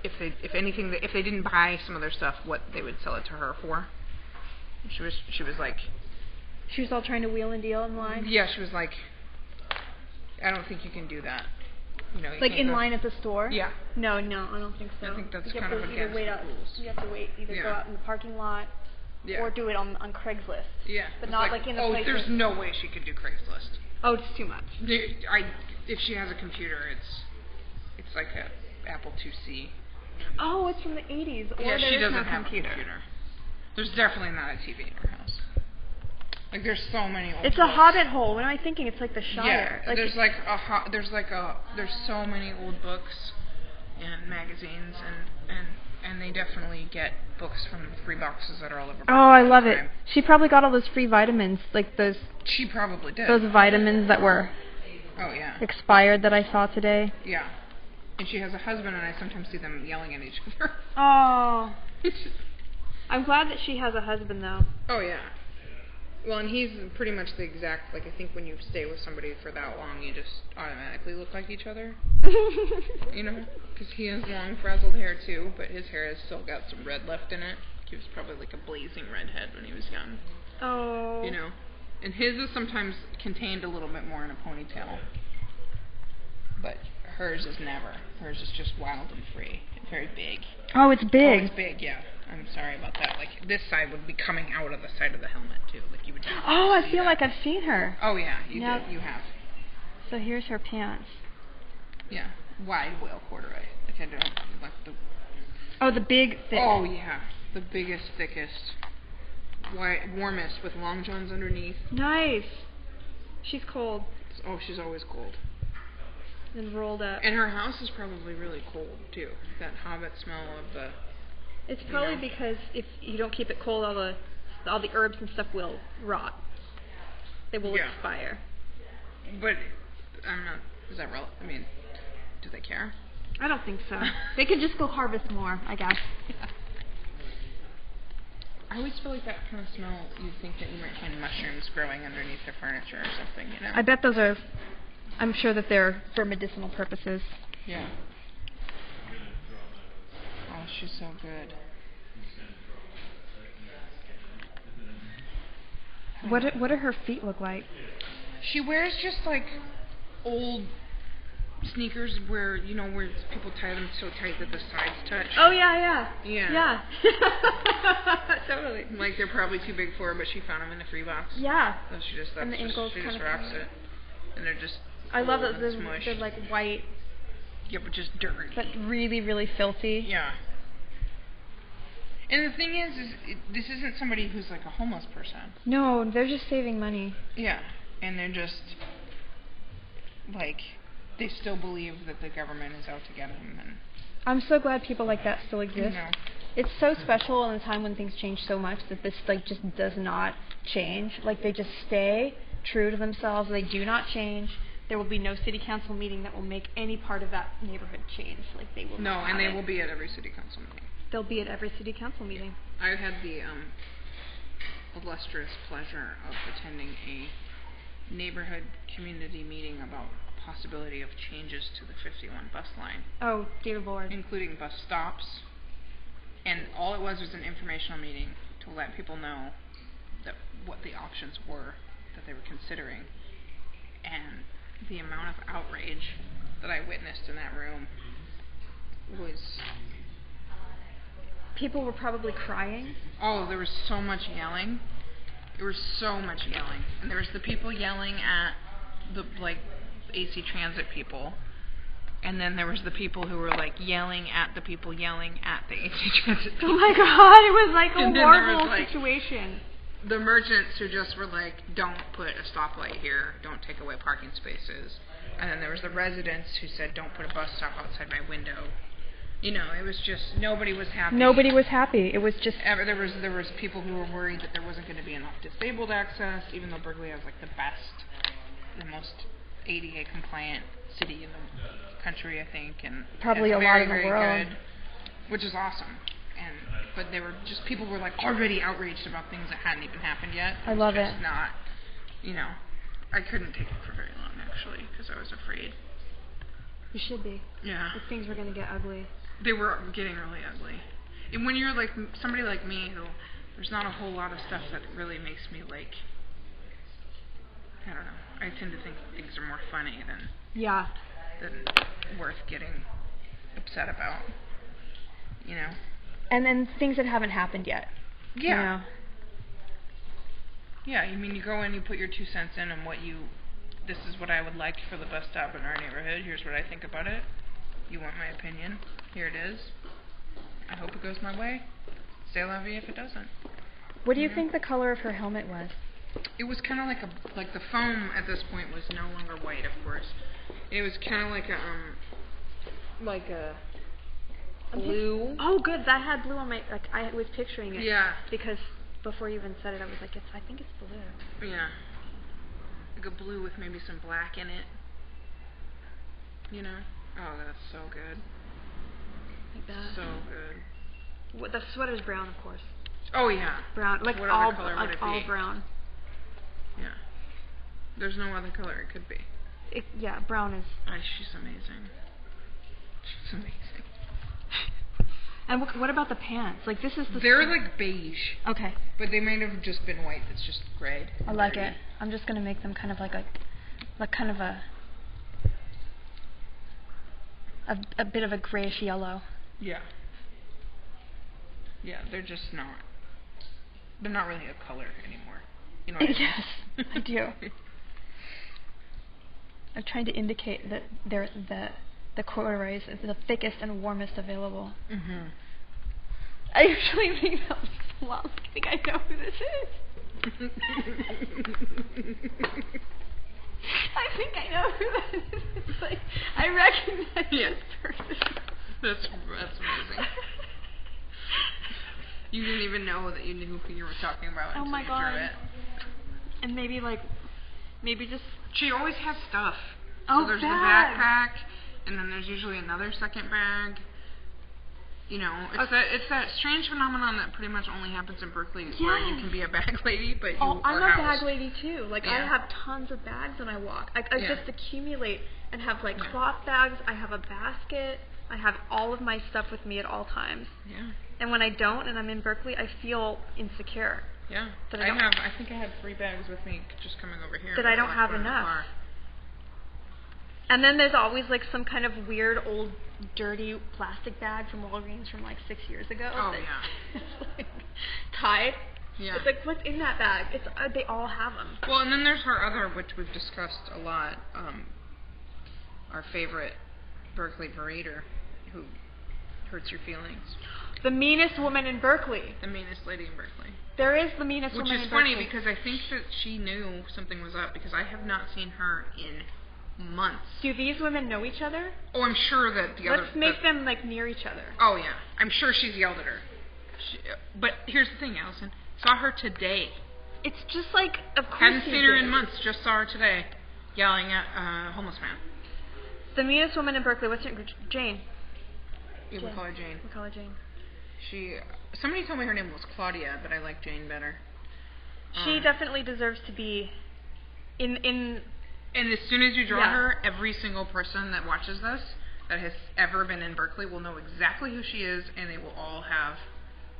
B: if they didn't buy some of their stuff, what they would sell it to her for. And she was like,
A: she was all trying to wheel and deal in line.
B: Yeah, she was like, I don't think you can do that. You know,
A: like in line at the store?
B: Yeah.
A: No, I don't think so.
B: I think that's kind of against the rules.
A: You have to wait, either go out in the parking lot or do it on Craigslist.
B: Yeah.
A: But not like in the place.
B: Oh, there's no way she could do Craigslist.
A: Oh, it's too much.
B: If she has a computer, it's like a Apple IIc.
A: Oh, it's from the 80s. Or
B: yeah, she doesn't
A: no
B: have
A: computer.
B: a computer. There's definitely not a TV in her house. Like there's so many old
A: It's
B: books.
A: a hobbit hole. What am I thinking? It's like the Shire.
B: Yeah, like there's so many old books and magazines and they definitely get books from the free boxes that are all over.
A: Oh, I love it. She probably got all those free vitamins, like those.
B: She probably did.
A: Those vitamins that were.
B: Oh yeah.
A: Expired that I saw today.
B: Yeah. And she has a husband, and I sometimes see them yelling at each other.
A: Oh. I'm glad that she has a husband, though.
B: Oh, yeah. Well, and he's pretty much the exact, like, I think when you stay with somebody for that long, you just automatically look like each other. You know? Because he has long, frazzled hair, too, but his hair has still got some red left in it. He was probably like a blazing redhead when he was young.
A: Oh.
B: You know? And his is sometimes contained a little bit more in a ponytail. But hers is never. Hers is just wild and free. And very big.
A: Oh, it's big.
B: Oh, it's big, yeah. I'm sorry about that. Like, this side would be coming out of the side of the helmet, too. Like, you would
A: Oh, I feel like I've seen her.
B: Oh, yeah, you have.
A: So here's her pants.
B: Yeah. Wide whale corduroy. Like, I don't like the...
A: Oh, the big, thick.
B: Oh, yeah. The biggest, thickest, warmest with long johns underneath.
A: Nice. She's cold.
B: Oh, she's always cold.
A: And rolled up.
B: And her house is probably really cold, too. That hobbit smell of the...
A: It's probably because if you don't keep it cold, all the herbs and stuff will rot. They will expire.
B: But I'm not. Is that relevant? I mean, do they care?
A: I don't think so. They could just go harvest more, I guess.
B: Yeah. I always feel like that kind of smell. You think that you might find mushrooms growing underneath the furniture or something. You know.
A: I bet those are. I'm sure that they're for medicinal purposes.
B: Yeah. Oh, she's so good.
A: What do her feet look like?
B: She wears just like old sneakers where people tie them so tight that the sides touch.
A: Oh yeah.
B: Yeah.
A: Totally.
B: Like they're probably too big for her, but she found them in the free box.
A: Yeah.
B: So she just rocks it, and they're just.
A: I love that they're like white.
B: Yeah, but just dirty.
A: But really, really filthy.
B: Yeah. And the thing is this isn't somebody who's like a homeless person.
A: No, they're just saving money.
B: Yeah, and they're just like they still believe that the government is out to get them. And
A: I'm so glad people like that still exist.
B: You know.
A: It's so special in a time when things change so much that this like just does not change. Like they just stay true to themselves. They do not change. There will be no city council meeting that will make any part of that neighborhood change. Like they will.
B: No, and they will be at every city council meeting.
A: They'll be at every city council meeting.
B: I had the illustrious pleasure of attending a neighborhood community meeting about a possibility of changes to the 51 bus line.
A: Oh, dear Lord.
B: Including bus stops. And all it was an informational meeting to let people know that what the options were that they were considering. And the amount of outrage that I witnessed in that room was...
A: People were probably crying.
B: Oh, there was so much yelling. There was so much yelling. And there was the people yelling at the, AC Transit people. And then there was the people who were, yelling at the people yelling at the AC Transit people.
A: Oh, my God. It was, a
B: and
A: horrible situation.
B: The merchants who just were don't put a stoplight here. Don't take away parking spaces. And then there was the residents who said, don't put a bus stop outside my window. You know, it was just nobody was happy.
A: Nobody was happy. It was just
B: There was people who were worried that there wasn't going to be enough disabled access, even though Berkeley has like the most ADA compliant city in the country, I think, and
A: probably a lot in the world,
B: good, which is awesome. But they were just people were like already outraged about things that hadn't even happened yet.
A: I love it.
B: Not, you know, I couldn't take it for very long actually because I was afraid.
A: You should be.
B: Yeah.
A: If things were going to get ugly.
B: They were getting really ugly. And when you're like somebody like me, who there's not a whole lot of stuff that really makes me like, I don't know. I tend to think things are more funny than worth getting upset about. You know.
A: And then things that haven't happened yet.
B: Yeah.
A: You know?
B: Yeah. I mean, you go in, you put your 2 cents in, and this is what I would like for the bus stop in our neighborhood. Here's what I think about it. You want my opinion? Here it is. I hope it goes my way. C'est la vie if it doesn't.
A: What do you think the color of her helmet was?
B: It was kind of like the foam at this point was no longer white, of course. It was kind of like a blue.
A: Oh, good. That had blue on my. Like I was picturing it.
B: Yeah.
A: Because before you even said it, I was like, I think it's blue.
B: Yeah. Like a blue with maybe some black in it. You know? Oh, that's so good.
A: Like that.
B: So good.
A: The sweater's brown, of course.
B: Oh yeah.
A: Brown, like
B: what
A: all,
B: other color
A: like
B: would it
A: all
B: be?
A: brown.
B: Yeah. There's no other color it could be.
A: Yeah, brown is.
B: She's amazing. She's amazing.
A: And what about the pants? Like this is the.
B: They're like beige.
A: Okay.
B: But they might have just been white. It's just gray.
A: I like it. I'm just gonna make them kind of like kind of a bit of a grayish yellow.
B: Yeah. Yeah, they're just not. They're not really a color anymore. You know what I mean?
A: Yes, I do. I'm trying to indicate that they're the corduroys is the thickest and warmest available.
B: Mm-hmm.
A: I usually make them long. I think I know who this is. I think I know who that is. It's like, I recognize this person.
B: That's amazing. You didn't even know that you knew who you were talking about until
A: my
B: you
A: God.
B: drew it.
A: And maybe just.
B: She always has stuff.
A: Oh,
B: so there's the
A: bag.
B: backpack, and then there's usually another second bag. You know, it's that strange phenomenon that pretty much only happens in Berkeley, where you can be a bag lady, but you are
A: I'm a
B: housed.
A: bag lady too. Like I have tons of bags when I walk. I just accumulate and have like cloth bags. I have a basket. I have all of my stuff with me at all times.
B: Yeah.
A: And when I don't, and I'm in Berkeley, I feel insecure.
B: Yeah.
A: That
B: I think I had 3 bags with me just coming over here.
A: That I don't have enough. And then there's always like some kind of weird old dirty plastic bag from Walgreens from like 6 years ago.
B: Oh yeah.
A: It's like tied.
B: Yeah.
A: It's like, what's in that bag? It's they all have them.
B: Well, and then there's her other, which we've discussed a lot, our favorite Berkeley berater, who hurts your feelings.
A: The meanest woman in Berkeley.
B: The meanest lady in Berkeley.
A: There is the meanest woman in Berkeley.
B: Which is funny because I think that she knew something was up because I have not seen her in months.
A: Do these women know each other?
B: Oh, I'm sure that
A: Let's make them like near each other.
B: Oh yeah, I'm sure she's yelled at her. But here's the thing, Alison. Saw her today.
A: It's just like, of course.
B: Hadn't seen her in months. Just saw her today, yelling at a homeless man.
A: The meanest woman in Berkeley. What's her name? Jane.
B: Yeah, we call her Jane.
A: We call her Jane.
B: Somebody told me her name was Claudia, but I like Jane better.
A: She definitely deserves to be in.
B: And as soon as you draw her, every single person that watches this that has ever been in Berkeley will know exactly who she is, and they will all have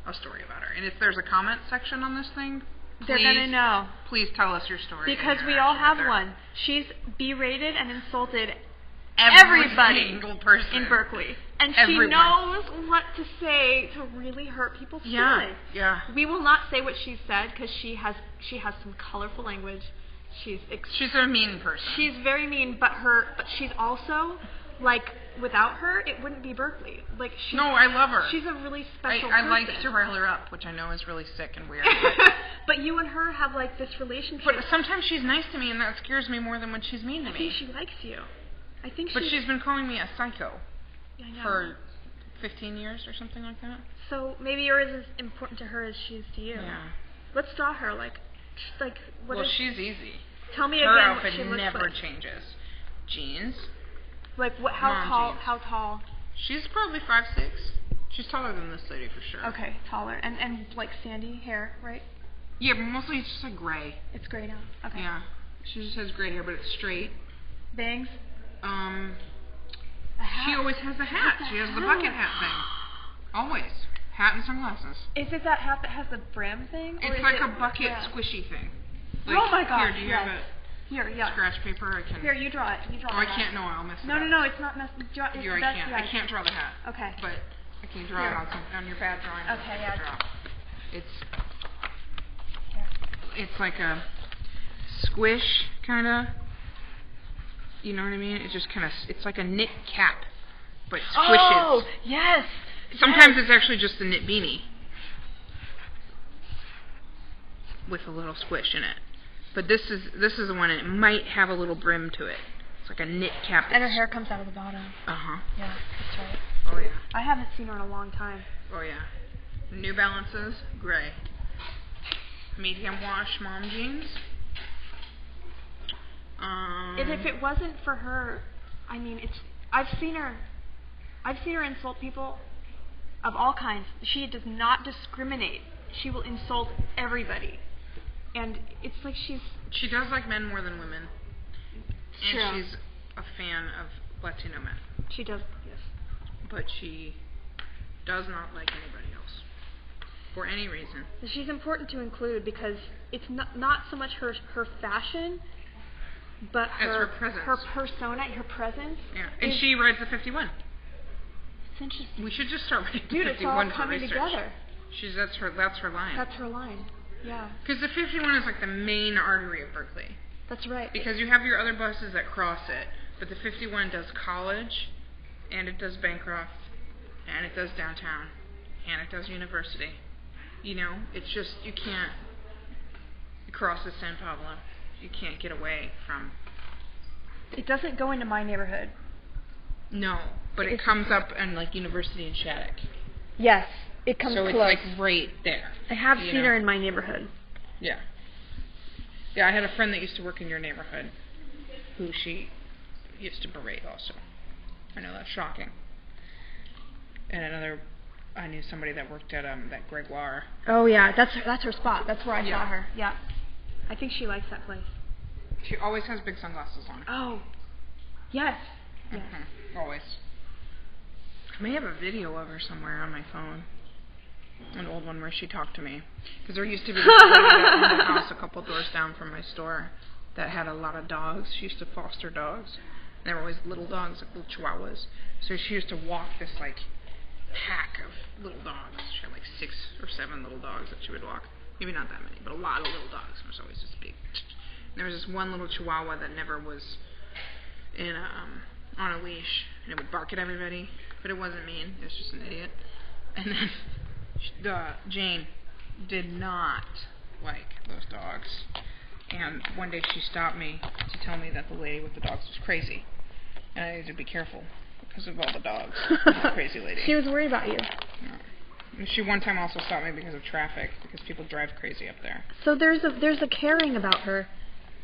B: a story about her. And if there's a comment section on this thing,
A: they're gonna know.
B: Please tell us your story.
A: Because we all have one. She's berated and insulted everybody
B: single person
A: in Berkeley. And she knows what to say to really hurt people's feelings.
B: Yeah.
A: We will not say what she said because she has some colorful language. She's
B: a mean person.
A: She's very mean, but she's also like without her it wouldn't be Berkeley. Like
B: no, I love her.
A: She's a really special
B: I
A: person.
B: like to rile her up, which I know is really sick and weird.
A: But you and her have like this relationship.
B: But sometimes she's nice to me, and that scares me more than when she's mean to me.
A: I think she likes you.
B: But she's been calling me a psycho for 15 years or something like that.
A: So maybe you're as important to her as she is to you.
B: Yeah.
A: Let's draw her. Like what?
B: Well, she's easy.
A: Tell me
B: her
A: again
B: outfit
A: what she looks
B: never
A: like.
B: changes. Jeans.
A: Like what? How
B: Mom
A: tall?
B: jeans.
A: How tall?
B: She's probably 5'6". She's taller than this lady for sure.
A: Okay, taller and like sandy hair, right?
B: Yeah, but mostly it's just like gray.
A: It's gray now. Okay.
B: Yeah. She just has gray hair, but it's straight.
A: Bangs.
B: A
A: hat.
B: She always has the hat. She has the bucket hat thing. Always. Hat and sunglasses.
A: Is it that hat that has the brim thing?
B: It's like a bucket squishy thing. Like,
A: oh my gosh.
B: Here, do you have a scratch paper? I can.
A: Here, you draw it. You draw it.
B: Oh, I can't. No, I'll mess it up.
A: No, it's not mess. I can't.
B: Yeah, I can't draw the hat.
A: Okay.
B: But I can draw it on your bad drawing.
A: Okay, yeah.
B: It's like a squish kind of. You know what I mean? It's just kind of. It's like a knit cap, but squishes.
A: Oh, yes.
B: Sometimes it's actually just a knit beanie with a little squish in it. But this is the one, and it might have a little brim to it. It's like a knit cap.
A: And her hair comes out of the bottom.
B: Uh-huh.
A: Yeah, that's right.
B: Oh, yeah.
A: I haven't seen her in a long time.
B: Oh, yeah. New Balances, gray. Medium wash mom jeans.
A: And if it wasn't for her, I mean, I've seen her insult people of all kinds. She does not discriminate. She will insult everybody. And it's like she
B: does like men more than women.
A: True.
B: And she's a fan of Latino men.
A: She does, yes.
B: But she does not like anybody else. For any reason.
A: She's important to include because it's not so much her fashion, but her
B: presence.
A: Her persona, her presence.
B: Yeah. And she rides the 51.
A: It's interesting.
B: We should just start riding the 51
A: Dude, it's all
B: for
A: coming
B: research.
A: together.
B: That's her line.
A: That's her line. Yeah.
B: Because the 51 is like the main artery of Berkeley.
A: That's right.
B: Because you have your other buses that cross it, but the 51 does College, and it does Bancroft, and it does downtown, and it does University. You know, it's just, you can't cross the San Pablo. You can't get away from...
A: It doesn't go into my neighborhood.
B: No, but it comes up in like University and Shattuck.
A: Yes, it comes close.
B: So it's like right there.
A: I have seen her in my neighborhood.
B: Yeah. Yeah, I had a friend that used to work in your neighborhood who she used to berate also. I know that's shocking. And I knew somebody that worked at that Gregoire.
A: Oh yeah, that's her spot. That's where I saw her. Yeah. I think she likes that place.
B: She always has big sunglasses on.
A: Oh. Yes. Yes.
B: Mm-hmm. Always. I may have a video of her somewhere on my phone. An old one where she talked to me. Because there used to be this lady that owned a house a couple doors down from my store that had a lot of dogs. She used to foster dogs. And they were always little dogs, like little chihuahuas. So she used to walk this like pack of little dogs. She had like 6 or 7 little dogs that she would walk. Maybe not that many, but a lot of little dogs. It was always just big. And there was this one little chihuahua that never was in on a leash, and it would bark at everybody, but it wasn't mean. It was just an idiot. And then Jane did not like those dogs. And one day she stopped me to tell me that the lady with the dogs was crazy, and I needed to be careful because of all the dogs. The crazy lady.
A: She was worried about you.
B: Yeah. She one time also stopped me because of traffic, because people drive crazy up there.
A: So there's a caring about her.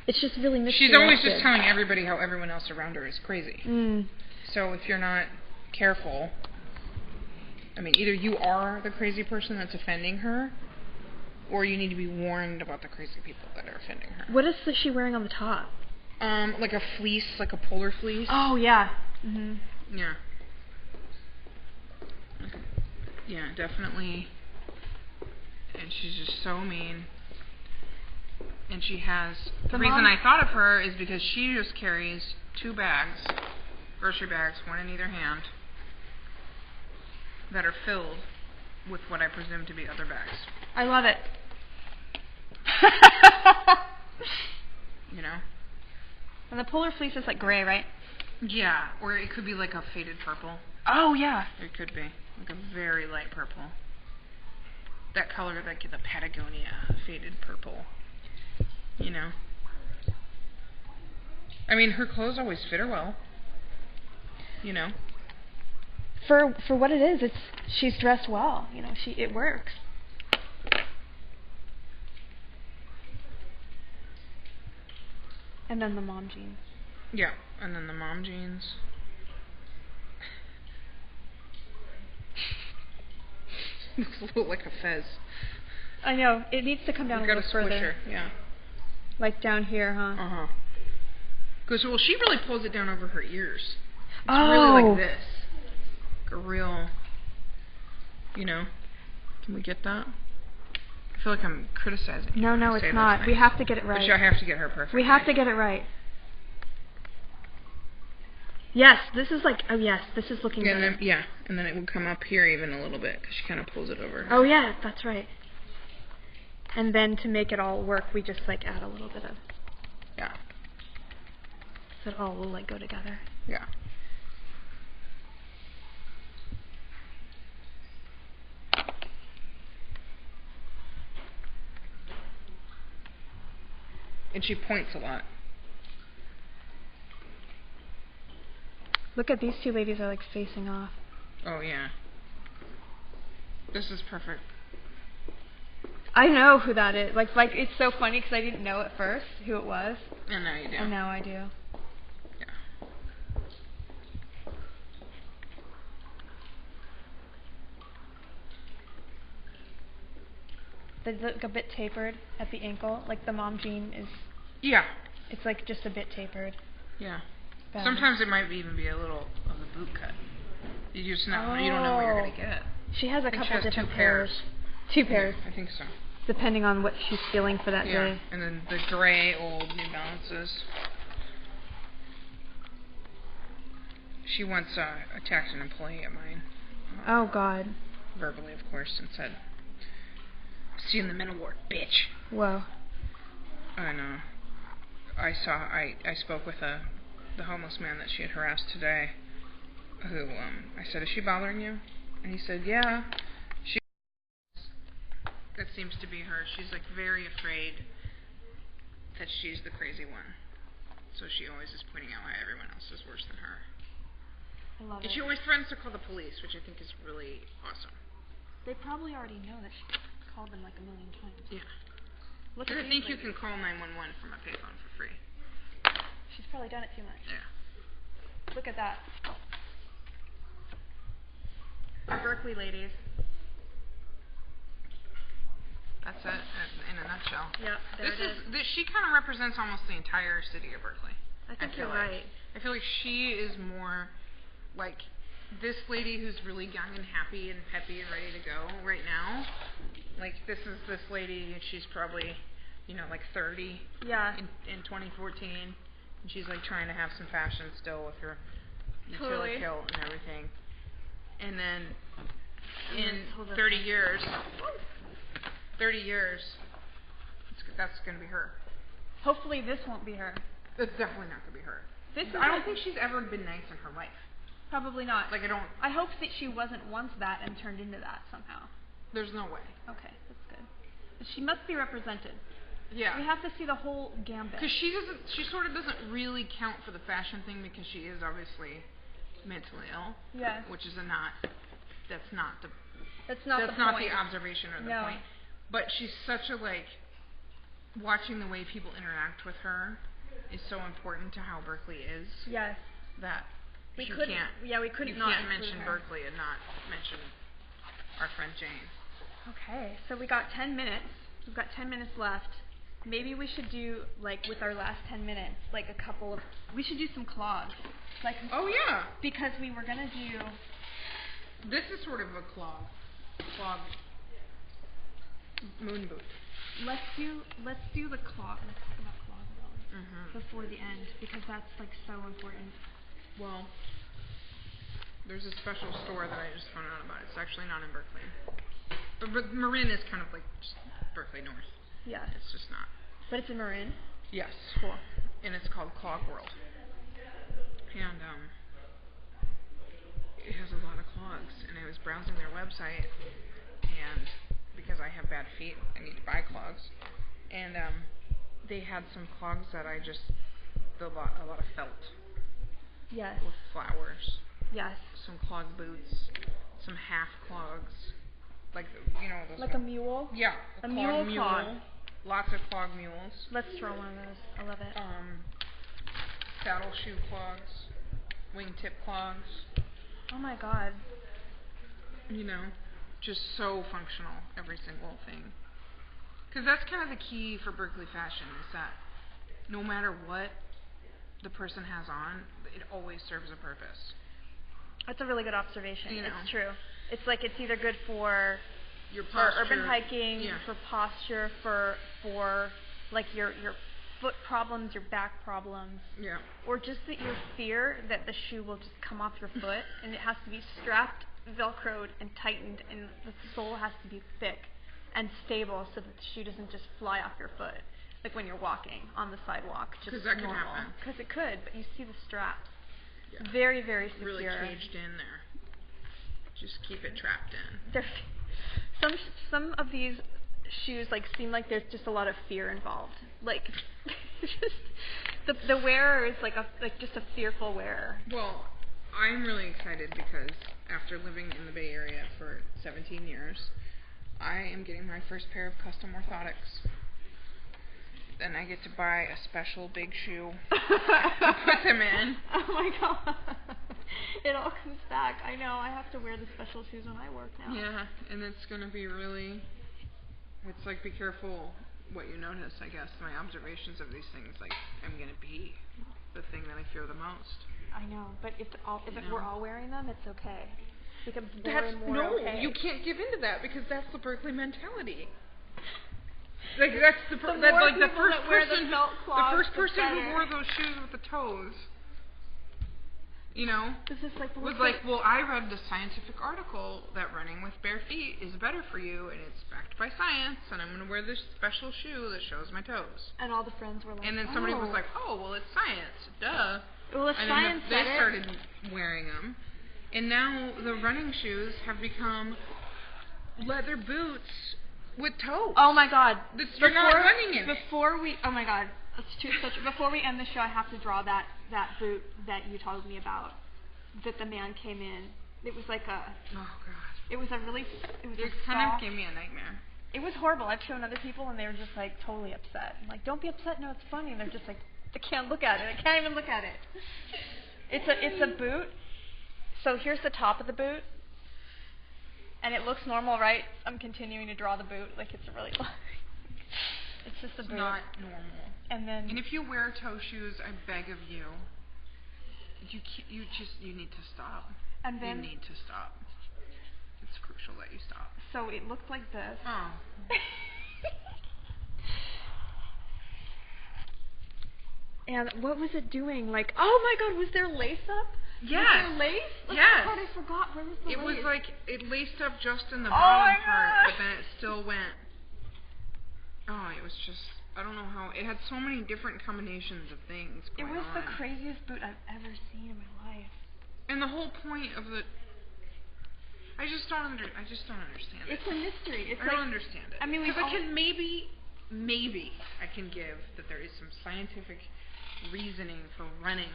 A: It's just really misdirected.
B: She's always just telling everybody how everyone else around her is crazy.
A: Mm.
B: So if you're not careful, I mean, either you are the crazy person that's offending her, or you need to be warned about the crazy people that are offending her.
A: What is she wearing on the top?
B: Like a fleece, like a polar fleece.
A: Oh, yeah. Mm-hmm.
B: Yeah. Yeah, definitely. And she's just so mean. And she has... The reason I thought of her is because she just carries 2 bags, grocery bags, one in either hand, that are filled with what I presume to be other bags.
A: I love it.
B: You know?
A: And the polar fleece is like gray, right?
B: Yeah, or it could be like a faded purple.
A: Oh, yeah.
B: It could be. Like a very light purple. That color, like the Patagonia faded purple. You know? I mean, her clothes always fit her well. You know?
A: for what it is, she's dressed well. You know, it works. And then the mom jeans.
B: Yeah, and then the mom jeans. Looks a little like a fez.
A: I know. It needs to come down a little further.
B: You've got a squisher, yeah.
A: Like down here, huh?
B: Uh-huh. Because, well, she really pulls it down over her ears. It's really like this. Like a real, you know. Can we get that? I feel like I'm criticizing.
A: No, it's not. We have to get it right.
B: But I have to get her perfect.
A: We have to get it right. Yes, this is like, this is looking good.
B: And then it will come up here even a little bit because she kind of pulls it over.
A: Oh, yeah, that's right. And then to make it all work, we just like add a little bit of...
B: Yeah.
A: So it all will like go together.
B: Yeah. And she points a lot.
A: Look at these two ladies are like facing off.
B: Oh, yeah. This is perfect.
A: I know who that is. Like it's so funny because I didn't know at first who it was.
B: And now you do.
A: And now I do.
B: Yeah.
A: They look a bit tapered at the ankle. Like the mom jean is...
B: Yeah.
A: It's like just a bit tapered.
B: Yeah.
A: Bad.
B: Sometimes it might even be a little of a boot cut. You just you don't know what you're going to get.
A: She has a couple different pairs.
B: 2 pairs. Yeah, I think so.
A: Depending on what she's feeling for that day.
B: And then the gray old New Balances. She once attacked an employee of mine.
A: Oh, God.
B: Verbally, of course, and said, "See you in the mental ward, bitch."
A: Whoa.
B: And I spoke with the homeless man that she had harassed today, who I said, "Is she bothering you?" And he said, "Yeah." That seems to be her. She's like very afraid that she's the crazy one. So she always is pointing out why everyone else is worse than her.
A: I love it.
B: And she always threatens to call the police, which I think is really awesome.
A: They probably already know that she called them like a million times.
B: Yeah.
A: Look,
B: I think you can call 911 from a payphone for free.
A: She's probably done it too much.
B: Yeah.
A: Look at that. Our Berkeley ladies.
B: That's it in a nutshell.
A: Yep,
B: she kind of represents almost the entire city of Berkeley.
A: I think you're right.
B: I feel like she is more like this lady who's really young and happy and peppy and ready to go right now. Like this is this lady, she's probably, like 30 in 2014. And she's like trying to have some fashion still with her utility kilt and everything. And then in 30 years, that's going to be her.
A: Hopefully this won't be her.
B: It's definitely not going to be her. I don't think she's ever been nice in her life.
A: Probably not.
B: I
A: hope that she wasn't once that and turned into that somehow.
B: There's no way.
A: Okay, that's good. But she must be represented.
B: Yeah.
A: We have to see the whole gambit.
B: Because she sort of doesn't really count for the fashion thing because she is obviously mentally ill.
A: Yes.
B: Which is that's not the observation or the point. But she's such a watching the way people interact with her is so important to how Berkeley is.
A: Yes.
B: That
A: we couldn't
B: mention Berkeley and not mention our friend Jane.
A: Okay, so we got 10 minutes. We've got 10 minutes left. Maybe we should do, with our last 10 minutes, we should do some clogs.
B: Oh, yeah.
A: Because we were going to do...
B: This is sort of a clog moon boot.
A: Let's do the clog. Let's talk about clog before the end because that's so important.
B: Well, there's a special store that I just found out about. It's actually not in Berkeley, but Marin is kind of just Berkeley North.
A: Yeah.
B: It's just not.
A: But it's in Marin.
B: Yes.
A: Cool.
B: And it's called Clog World. And it has a lot of clogs. And I was browsing their website, and because I have bad feet, I need to buy clogs. And they had some clogs that a lot of felt.
A: Yes.
B: With flowers.
A: Yes.
B: Some clog boots, some half clogs, like those.
A: Like a mule.
B: Yeah,
A: a mule clog.
B: Lots of clog mules.
A: Let's throw one of those. I love it.
B: Saddle shoe clogs, wingtip clogs.
A: Oh my God.
B: Just so functional, every single thing. Because that's kind of the key for Berkeley fashion, is that no matter what the person has on, it always serves a purpose.
A: That's a really good observation. It's true. It's like it's either good for
B: your posture,
A: for urban hiking, for posture, for like your foot problems, your back problems, or just that your fear that the shoe will just come off your foot, and it has to be strapped, velcroed, and tightened, and the sole has to be thick and stable so that the shoe doesn't just fly off your foot, like when you're walking on the sidewalk. Because
B: that could happen.
A: Because it could, but you see the straps. Yeah. Very, very secure.
B: Really caged in there. Just keep it trapped in.
A: Some of these shoes seem like there's just a lot of fear involved. Like just the wearer is just a fearful wearer.
B: Well, I'm really excited because after living in the Bay Area for 17 years, I am getting my first pair of custom orthotics. Then I get to buy a special big shoe to put them in.
A: Oh my God. It all comes back. I know. I have to wear the special shoes when I work now.
B: Yeah, and it's going to be really... It's like, be careful what you notice, I guess. My observations of these things, I'm going to be the thing that I fear the most.
A: I know, but if we're all wearing them, it's okay.
B: You can't give into that because that's the Berkeley mentality. That's the first person who wore those shoes with the toes.
A: This is
B: was well, I read the scientific article that running with bare feet is better for you, and it's backed by science, and I'm going to wear this special shoe that shows my toes.
A: And all the friends were like,
B: and then somebody was like, oh, well, it's science, duh.
A: Well, if science
B: they started wearing them, and now the running shoes have become leather boots with toes.
A: Oh my God!
B: You're not running in
A: Before we end the show, I have to draw that boot that you told me about. That the man came in. It was like a.
B: Oh God!
A: It was a really.
B: It kind of gave me a nightmare.
A: It was horrible. I've shown other people, and they were just totally upset. I'm like, don't be upset. No, it's funny. And they're just like, I can't look at it. I can't even look at it. It's a boot. So here's the top of the boot. And it looks normal, right? I'm continuing to draw the boot like it's really long. It's just a boot.
B: It's not normal.
A: And
B: if you wear toe shoes, I beg of you, you need to stop.
A: And then
B: you need to stop. It's crucial that you stop.
A: So it looked like this.
B: Oh.
A: And what was it doing? Oh my God, was there lace up?
B: Yes.
A: Was there lace?
B: Yes.
A: Oh God, I forgot. Where was the lace?
B: It was it laced up just in the bottom part, but then it still went. Oh, it was just, I don't know how, it had so many different combinations of things going on.
A: It was the craziest boot I've ever seen in my life.
B: And the whole point of the, I just don't understand it.
A: It's a mystery.
B: I don't understand it.
A: I mean,
B: because I can maybe I can give that there is some scientific reasoning for running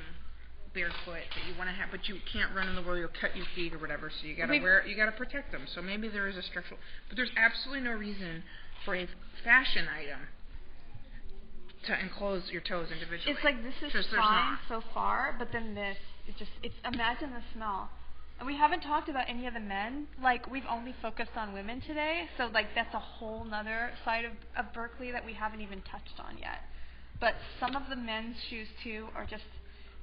B: barefoot that you want to have, but you can't run in the world, you'll cut your feet or whatever, so you gotta protect them. So maybe there is a structural, but there's absolutely no reason for a fashion item to enclose your toes individually.
A: It's this is fine so far, but then this, imagine the smell. And we haven't talked about any of the men. We've only focused on women today, so that's a whole nother side of Berkeley that we haven't even touched on yet. But some of the men's shoes too are just,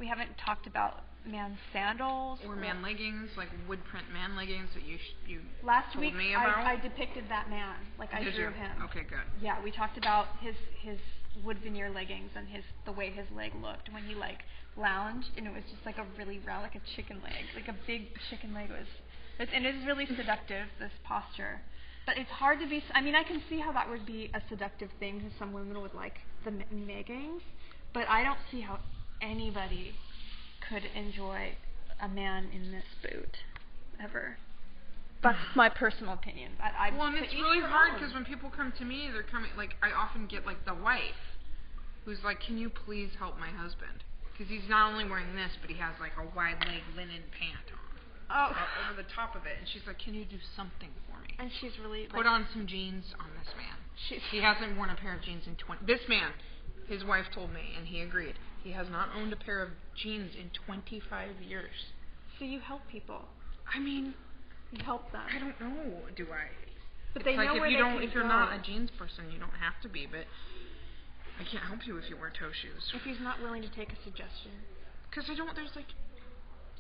A: we haven't talked about man sandals.
B: Or man leggings, wood print man leggings that you
A: Last
B: told
A: week
B: me about.
A: I depicted that man. I drew him.
B: Okay, good.
A: Yeah, we talked about his wood veneer leggings and the way his leg looked when he lounged, and it was just a really round, a chicken leg, a big chicken leg. And it's really seductive, this posture. But it's hard to be. I mean, I can see how that would be a seductive thing to some women would like the leggings, but I don't see how anybody could enjoy a man in this boot ever. That's my personal opinion.
B: And it's really hard because when people come to me, they're coming, I often get, the wife who's like, can you please help my husband? Because he's not only wearing this, but he has, a wide leg linen pant on. over the top of it, and she's like, "Can you do something for me?"
A: And she's really
B: put on some jeans on this man. He hasn't worn a pair of jeans in 20. This man, his wife told me, and he agreed. He has not owned a pair of jeans in 25 years.
A: So you help people.
B: I mean,
A: you help them.
B: I don't know. Do I?
A: But
B: it's
A: they
B: like
A: know where they can
B: if you're
A: go.
B: not a jeans person, you don't have to be. But I can't help you if you wear toe shoes.
A: If he's not willing to take a suggestion.
B: Because I don't. There's like,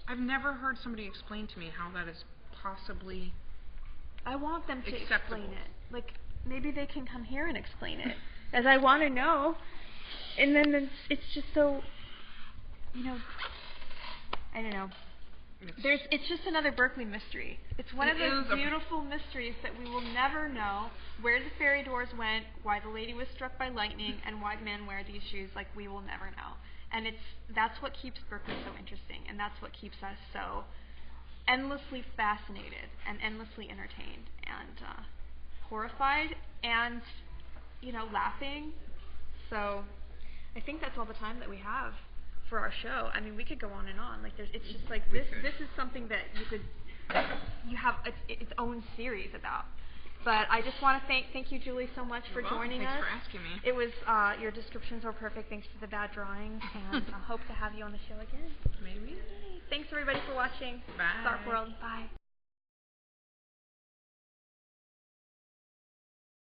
B: I've never heard somebody explain to me how that is possibly.
A: I want them to
B: acceptable.
A: explain it. Like, maybe they can come here and explain it, as I want to know. And then it's just so, I don't know. It's just another Berkeley mystery. It's one of those beautiful mysteries that we will never know where the fairy doors went, why the lady was struck by lightning, and why men wear these shoes. Like, we will never know. And that's what keeps Berkeley so interesting, and that's what keeps us so endlessly fascinated and endlessly entertained and horrified and, laughing. So I think that's all the time that we have for our show. I mean, we could go on and on. Like, it's just like this is something that you have its own series about. But I just want to thank you, Julie, so much for joining us.
B: Thanks for asking me.
A: It was your descriptions were perfect. Thanks for the bad drawings, and I hope to have you on the show again.
B: Maybe.
A: Thanks everybody for watching.
B: Bye.
A: Tharp World. Bye.